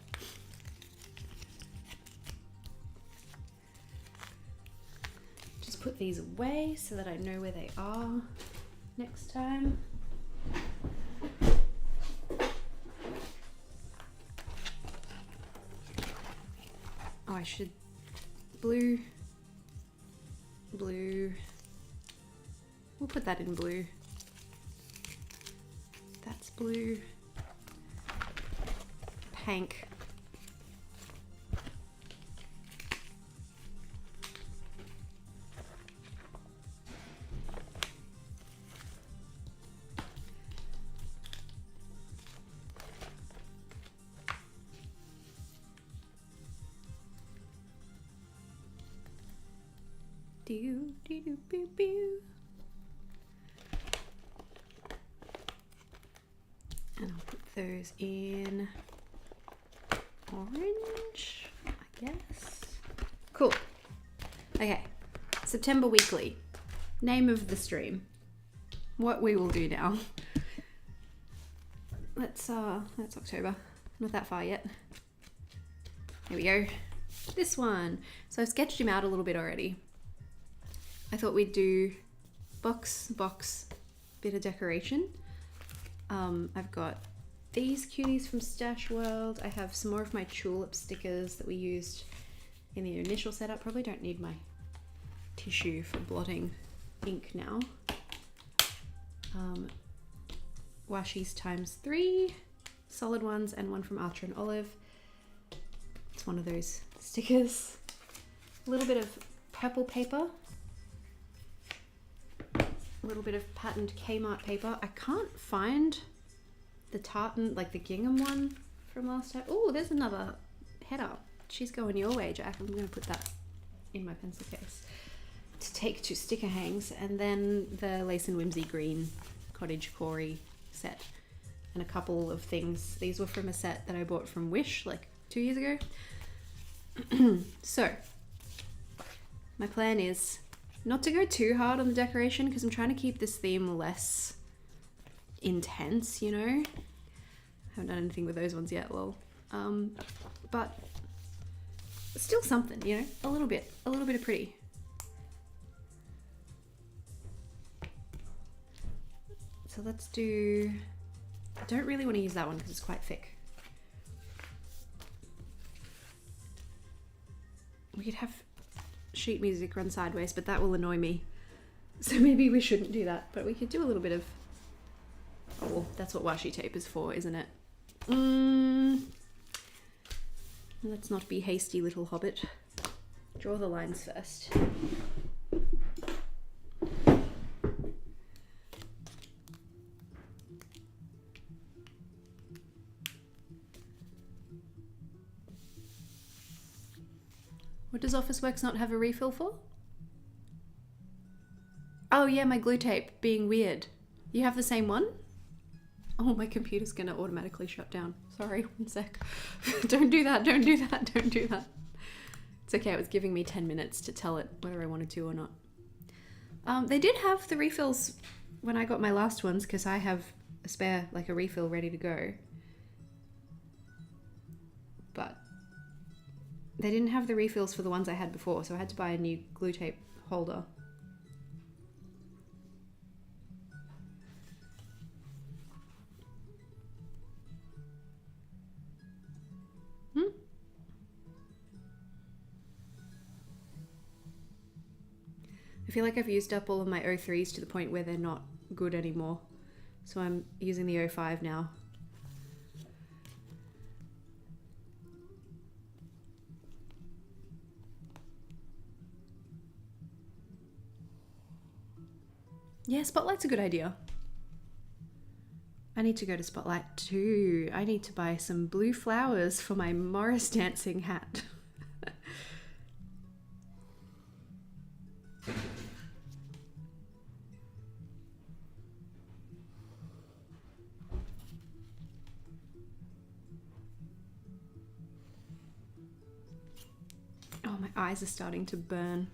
Just put these away so that I know where they are next time. Oh, I should... Blue. Blue. We'll put that in blue. That's blue. Pink. Do do do boo boo. And I'll put those in orange, I guess. Cool. Okay, September weekly. Name of the stream. What we will do now. That's October. Not that far yet. Here we go. This one. So I've sketched him out a little bit already. I thought we'd do box, bit of decoration. I've got these cuties from Stash World. I have some more of my tulip stickers that we used in the initial setup. Probably don't need my tissue for blotting ink now. Washi's ×3, solid ones, and one from Archer and Olive. It's one of those stickers. A little bit of purple paper. A little bit of patterned Kmart paper. I can't find the tartan, like the gingham one from last time. Oh, there's another header. She's going your way, Jack. I'm going to put that in my pencil case to take to sticker hangs. And then the Lace and Whimsy green cottage Corey set and a couple of things. These were from a set that I bought from Wish like 2 years ago. So my plan is not to go too hard on the decoration because I'm trying to keep this theme less intense, you know. I haven't done anything with those ones yet, lol. But still something, you know, a little bit of pretty. So let's do, I don't really want to use that one because it's quite thick. We could have sheet music run sideways, but that will annoy me. So maybe we shouldn't do that, but we could do a little bit of, oh, well, that's what washi tape is for, isn't it? Let's not be hasty, little hobbit. Draw the lines first. What does Officeworks not have a refill for? Oh yeah, my glue tape being weird. You have the same one? Oh, my computer's gonna automatically shut down. Sorry, one sec. Don't do that, don't do that, don't do that. It's okay, it was giving me 10 minutes to tell it whether I wanted to or not. They did have the refills when I got my last ones because I have a spare, like a refill ready to go. But they didn't have the refills for the ones I had before, so I had to buy a new glue tape holder. I feel like I've used up all of my 03s to the point where they're not good anymore. So I'm using the 05 now. Yeah, Spotlight's a good idea. I need to go to Spotlight too. I need to buy some blue flowers for my Morris dancing hat. Oh, my eyes are starting to burn.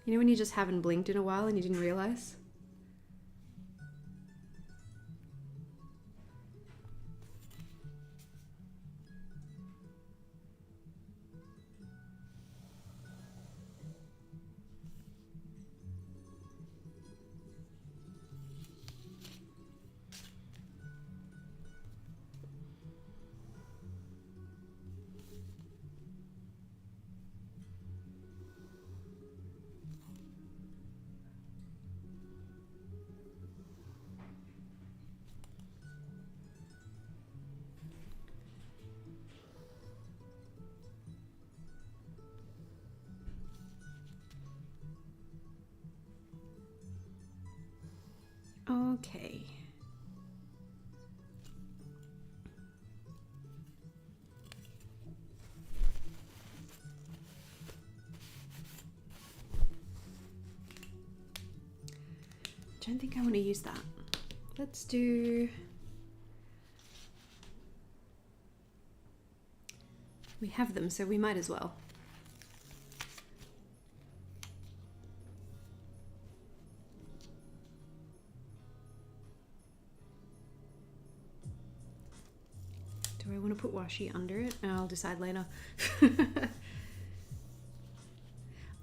You know when you just haven't blinked in a while and you didn't realize? Okay. Don't think I want to use that. Let's do... We have them, so we might as well. Do I want to put washi under it? I'll decide later.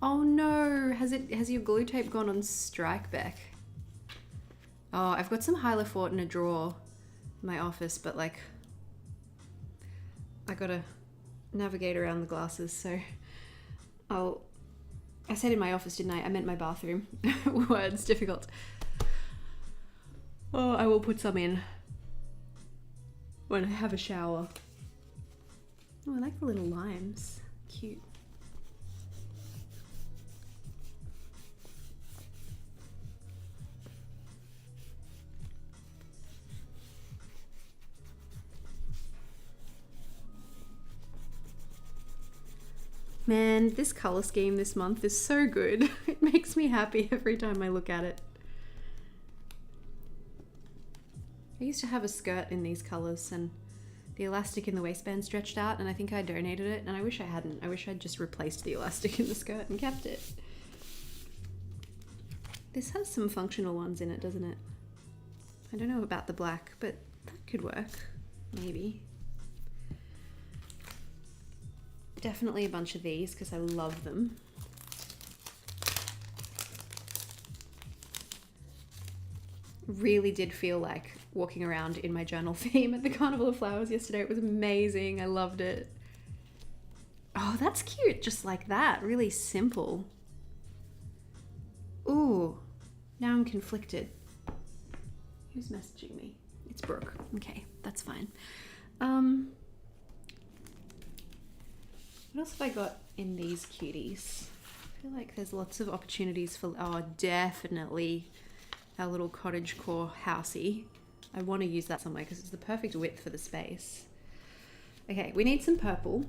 Oh no, has your glue tape gone on strike, Beck? Oh, I've got some Hyalofort in a drawer in my office, but like I gotta navigate around the glasses, so I said in my office, didn't I? I meant my bathroom. Words, difficult. Oh, I will put some in when I have a shower. Oh, I like the little limes. Cute. Man, this color scheme this month is so good. It makes me happy every time I look at it. I used to have a skirt in these colors and the elastic in the waistband stretched out, and I think I donated it, and I wish I hadn't. I wish I'd just replaced the elastic in the skirt and kept it. This has some functional ones in it, doesn't it? I don't know about the black, but that could work, maybe. Definitely a bunch of these because I love them. Really did feel like walking around in my journal theme at the Carnival of Flowers yesterday. It was amazing. I loved it. Oh, that's cute. Just like that. Really simple. Ooh, now I'm conflicted. Who's messaging me? It's Brooke. Okay, that's fine. What else have I got in these cuties? I feel like there's lots of opportunities for, oh, definitely our little cottagecore housey. I want to use that somewhere because it's the perfect width for the space. Okay, we need some purple.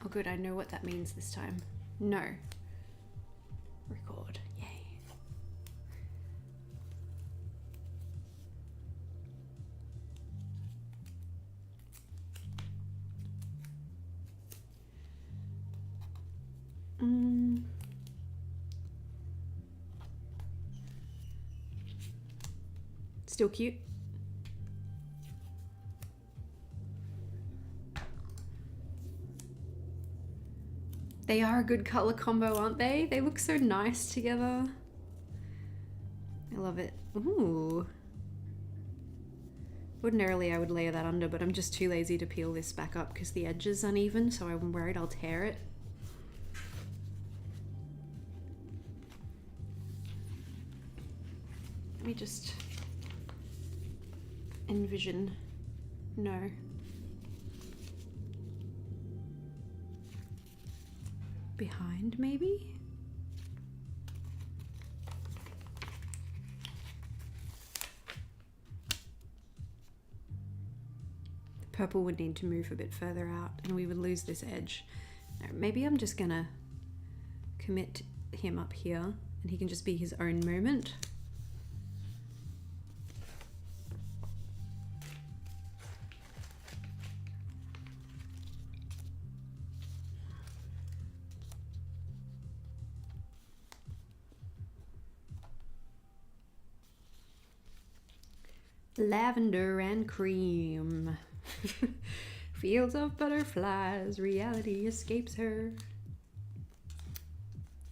Oh good, I know what that means this time. No. Record, yay. Still cute. They are a good color combo, aren't they? They look so nice together. I love it. Ooh. Ordinarily I would layer that under, but I'm just too lazy to peel this back up because the edge is uneven, so I'm worried I'll tear it. Let me just envision. No. Behind, maybe? The purple would need to move a bit further out and we would lose this edge. No, maybe I'm just gonna commit him up here and he can just be his own moment. Lavender and cream. Fields of butterflies, reality escapes her.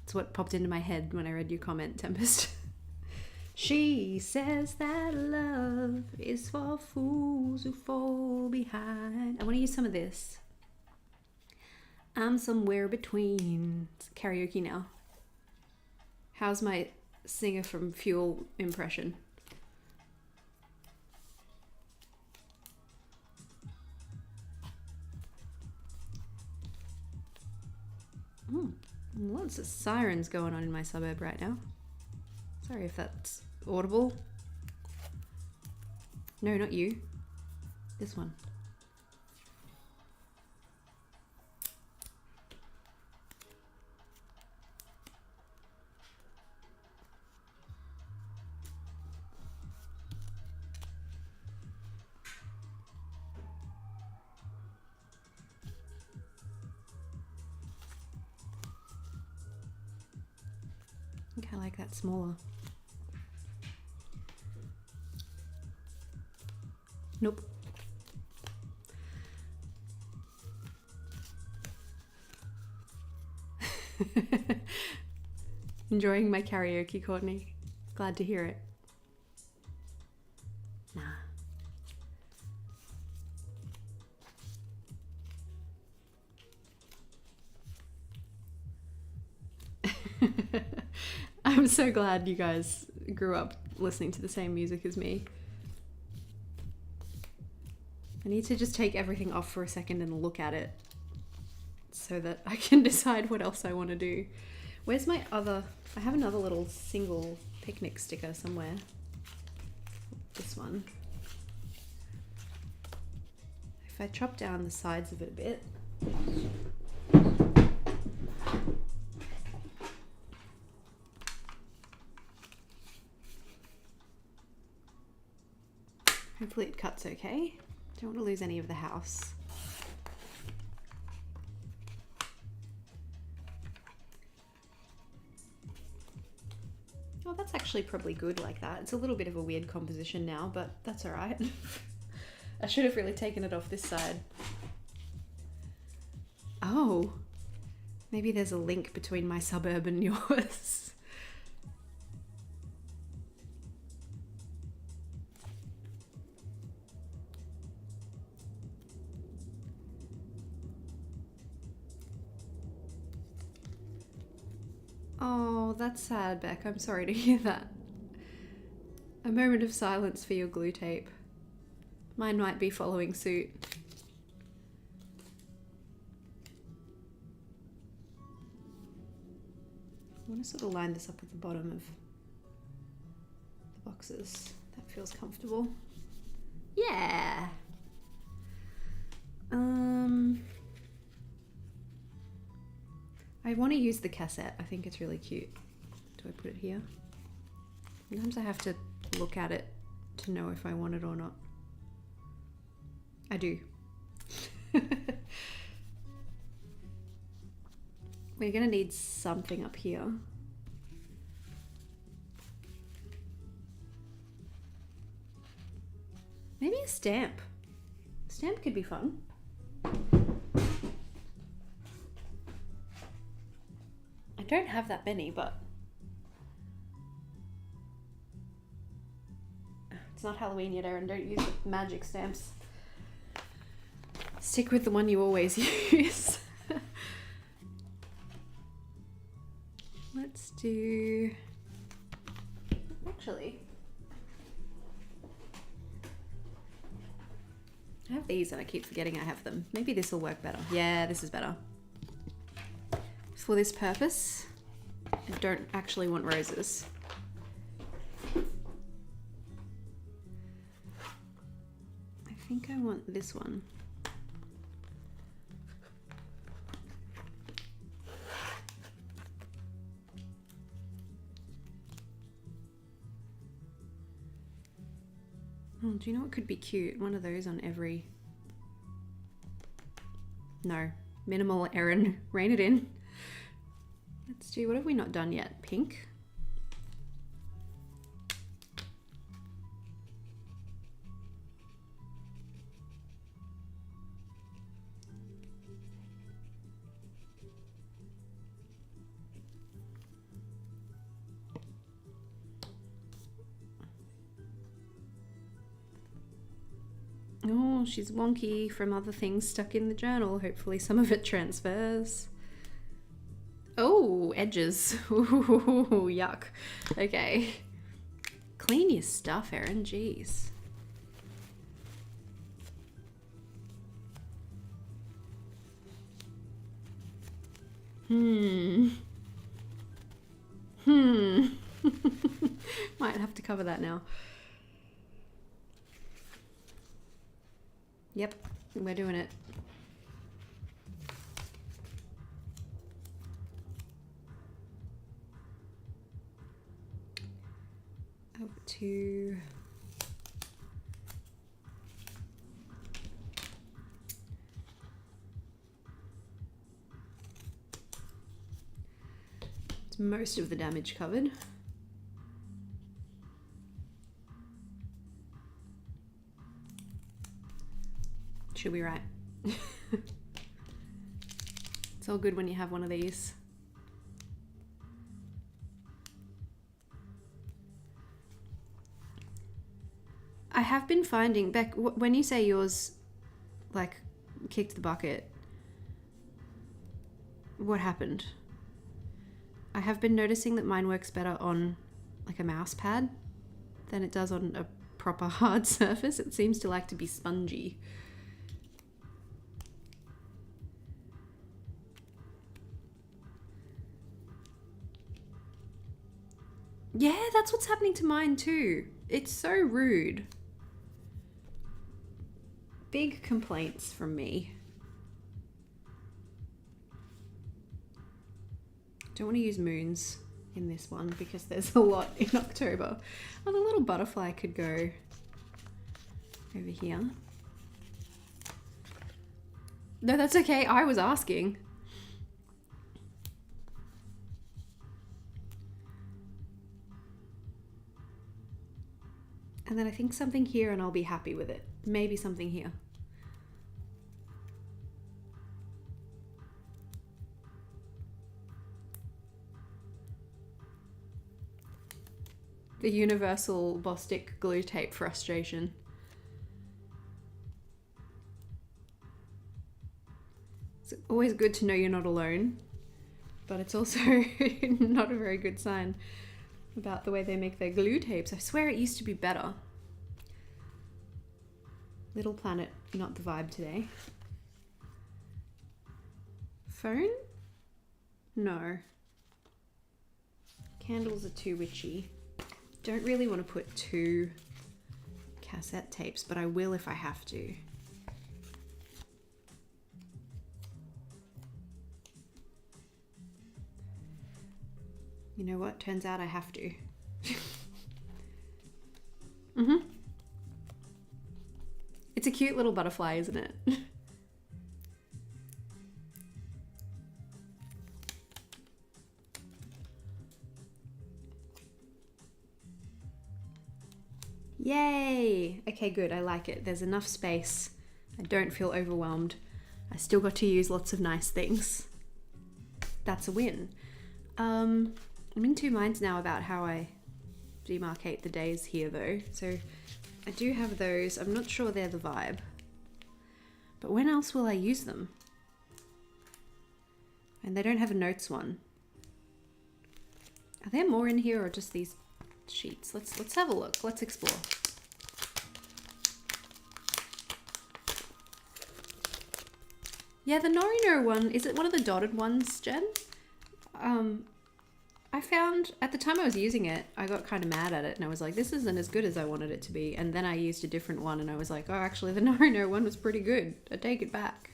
That's what popped into my head when I read your comment, Tempest. She says that love is for fools who fall behind. I want to use some of this. I'm somewhere between. It's karaoke now. How's my singer from Fuel impression? Lots of sirens going on in my suburb right now. Sorry if that's audible. No, not you. This one. I think I like that smaller. Nope. Enjoying my karaoke, Courtney? Glad to hear it. Nah. I'm so glad you guys grew up listening to the same music as me. I need to just take everything off for a second and look at it so that I can decide what else I want to do. Where's my other... I have another little single picnic sticker somewhere. This one. If I chop down the sides of it a bit... Hopefully it cuts okay. Don't want to lose any of the house. Oh, that's actually probably good like that. It's a little bit of a weird composition now, but that's all right. I should have really taken it off this side. Oh, maybe there's a link between my suburb and yours. Oh, that's sad, Beck. I'm sorry to hear that. A moment of silence for your glue tape. Mine might be following suit. want to sort of line this up with the bottom of the boxes. That feels comfortable. Yeah. I want to use the cassette. I think it's really cute. Do I put it here? Sometimes I have to look at it to know if I want it or not. I do. We're gonna need something up here. Maybe a stamp. A stamp could be fun. I don't have that many, but it's not Halloween yet, Erin. Don't use the magic stamps. Stick with the one you always use. Let's do... Actually, I have these and I keep forgetting I have them. Maybe this will work better. Yeah, this is better. For this purpose, I don't actually want roses. I think I want this one. Oh, do you know what could be cute? One of those on every... No. Minimal, Erin. Rein it in. Let's do... What have we not done yet? Pink? Oh, she's wonky from other things stuck in the journal. Hopefully some of it transfers. Oh, edges. Ooh, yuck. Okay. Clean your stuff, Erin. Jeez. Might have to cover that now. Yep, we're doing it. Over to... It's most of the damage covered. Should be right. It's all good when you have one of these. I have been finding, Beck, when you say yours like kicked the bucket, what happened? I have been noticing that mine works better on like a mouse pad than it does on a proper hard surface. It seems to like to be spongy. Yeah, that's what's happening to mine too. It's so rude. Big complaints from me. Don't want to use moons in this one because there's a lot in October. Oh, the little butterfly could go over here. No, that's okay. I was asking. And then I think something here and I'll be happy with it. Maybe something here. The universal Bostik glue tape frustration. It's always good to know you're not alone, but it's also not a very good sign about the way they make their glue tapes. I swear it used to be better. Little Planet, not the vibe today. Phone? No. Candles are too witchy. Don't really want to put 2 cassette tapes, but I will if I have to. You know what? Turns out I have to. It's a cute little butterfly, isn't it? Yay! Okay, good. I like it. There's enough space. I don't feel overwhelmed. I still got to use lots of nice things. That's a win. I'm in 2 minds now about how I demarcate the days here though. So I do have those. I'm not sure they're the vibe. But when else will I use them? And they don't have a notes one. Are there more in here or just these sheets? Let's have a look. Let's explore. Yeah, the Norino one, is it one of the dotted ones, Jen? I found, at the time I was using it, I got kind of mad at it and I was like, this isn't as good as I wanted it to be. And then I used a different one and I was like, oh, actually the Norino one was pretty good. I take it back.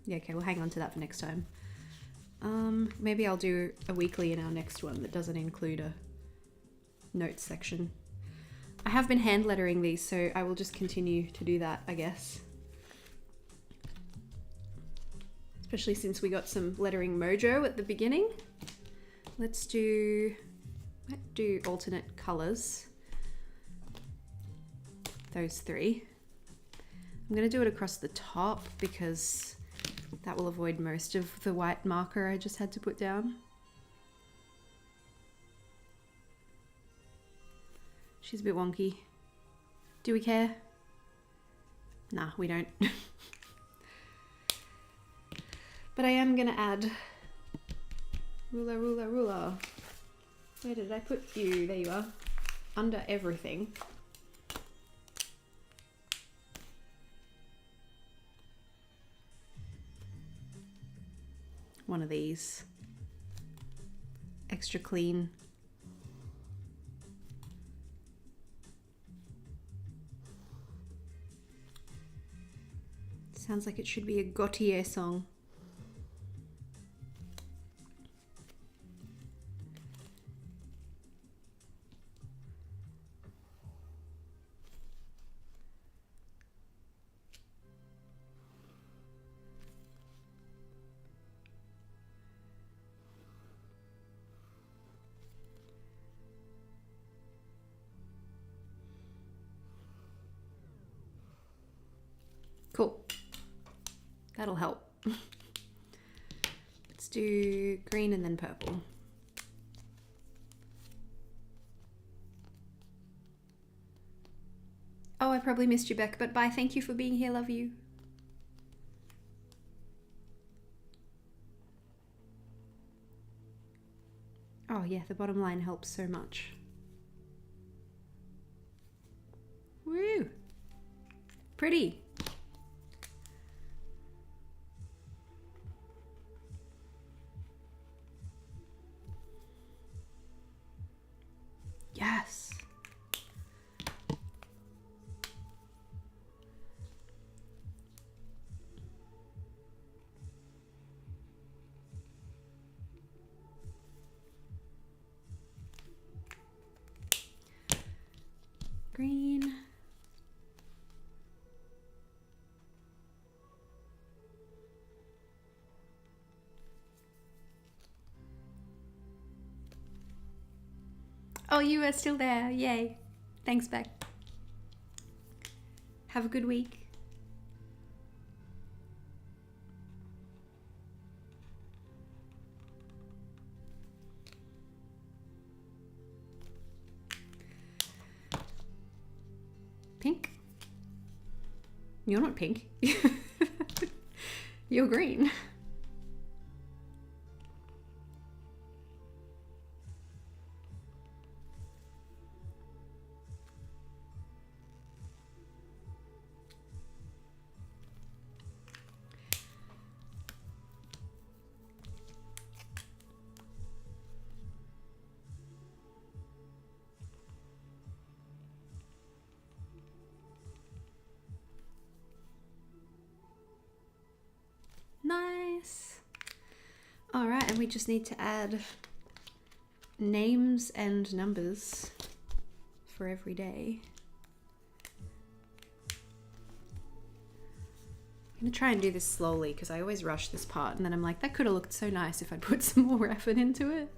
Yeah, okay, we'll hang on to that for next time. Maybe I'll do a weekly in our next one that doesn't include a notes section. I have been hand lettering these, so I will just continue to do that, I guess. Especially since we got some lettering mojo at the beginning. Let's do alternate colors. Those 3. I'm gonna do it across the top because that will avoid most of the white marker I just had to put down. She's a bit wonky. Do we care? Nah, we don't. But I am gonna add ruler, ruler, ruler. Where did I put you? There you are. Under everything. One of these. Extra clean. Sounds like it should be a Gautier song. Cool. That'll help. Let's do green and then purple. Oh, I probably missed you, Beck, but bye. Thank you for being here. Love you. Oh yeah, the bottom line helps so much. Woo! Pretty. Yes. Green. Oh, you are still there. Yay. Thanks, Beck. Have a good week. Pink? You're not pink. You're green. All right, and we just need to add names and numbers for every day. I'm gonna try and do this slowly because I always rush this part and then I'm like, that could have looked so nice if I'd put some more effort into it.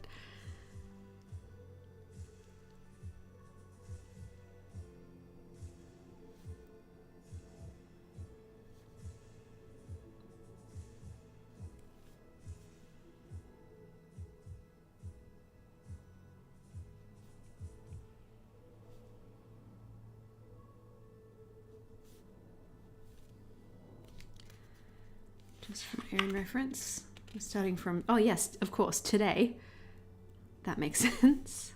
Just from Erin reference. I'm starting from, oh yes, of course, today. That makes sense.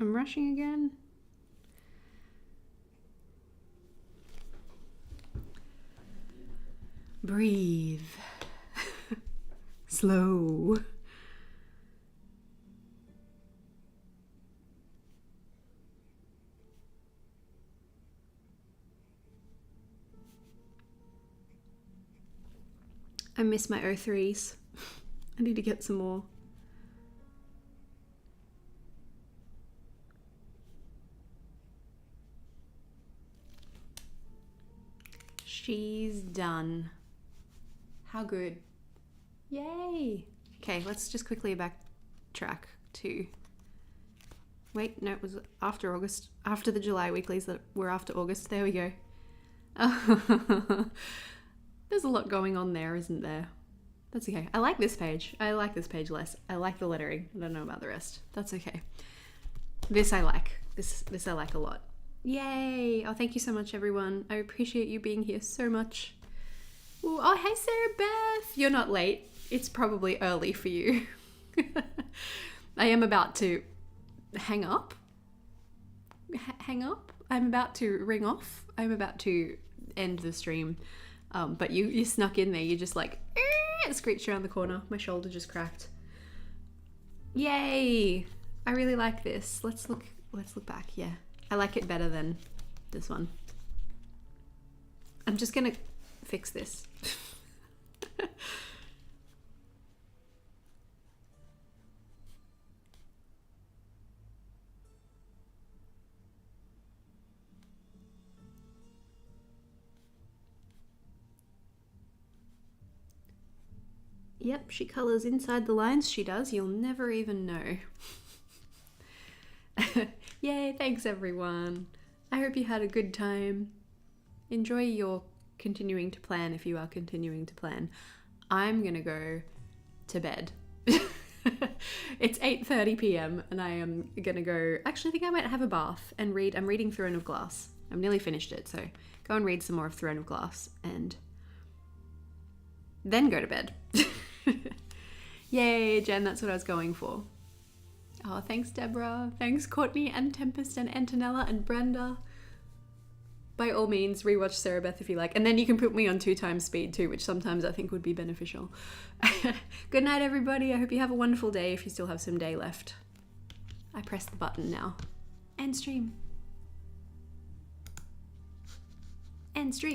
I'm rushing again. Breathe. Slow. I miss my O3s. I need to get some more. She's done. How good. Yay. Okay, let's just quickly backtrack to... Wait, no, it was after August. After the July weeklies that were after August. There we go. There's a lot going on there, isn't there? That's okay. I like this page. I like this page less. I like the lettering. I don't know about the rest. That's okay. This I like. This I like a lot. Yay! Oh, thank you so much, everyone. I appreciate you being here so much. Ooh, oh, hey, Sarah Beth. You're not late. It's probably early for you. I am about to hang up. Hang up? I'm about to ring off. I'm about to end the stream. But you snuck in there. You just like screeched around the corner. My shoulder just cracked. Yay! I really like this. Let's look back. Yeah. I like it better than this one. I'm just gonna fix this. Yep, she colours inside the lines. She does. You'll never even know. Yay, thanks everyone. I hope you had a good time. Enjoy your continuing to plan if you are continuing to plan. I'm gonna go to bed. It's 8:30 p.m. and I am gonna go, actually I think I might have a bath and read. I'm reading Throne of Glass. I've nearly finished it, so go and read some more of Throne of Glass and then go to bed. Yay, Jen, that's what I was going for. Oh, thanks, Deborah. Thanks, Courtney and Tempest and Antonella and Brenda. By all means, rewatch Sarah Beth if you like. And then you can put me on 2x speed too, which sometimes I think would be beneficial. Good night, everybody. I hope you have a wonderful day if you still have some day left. I press the button now. End stream. End stream.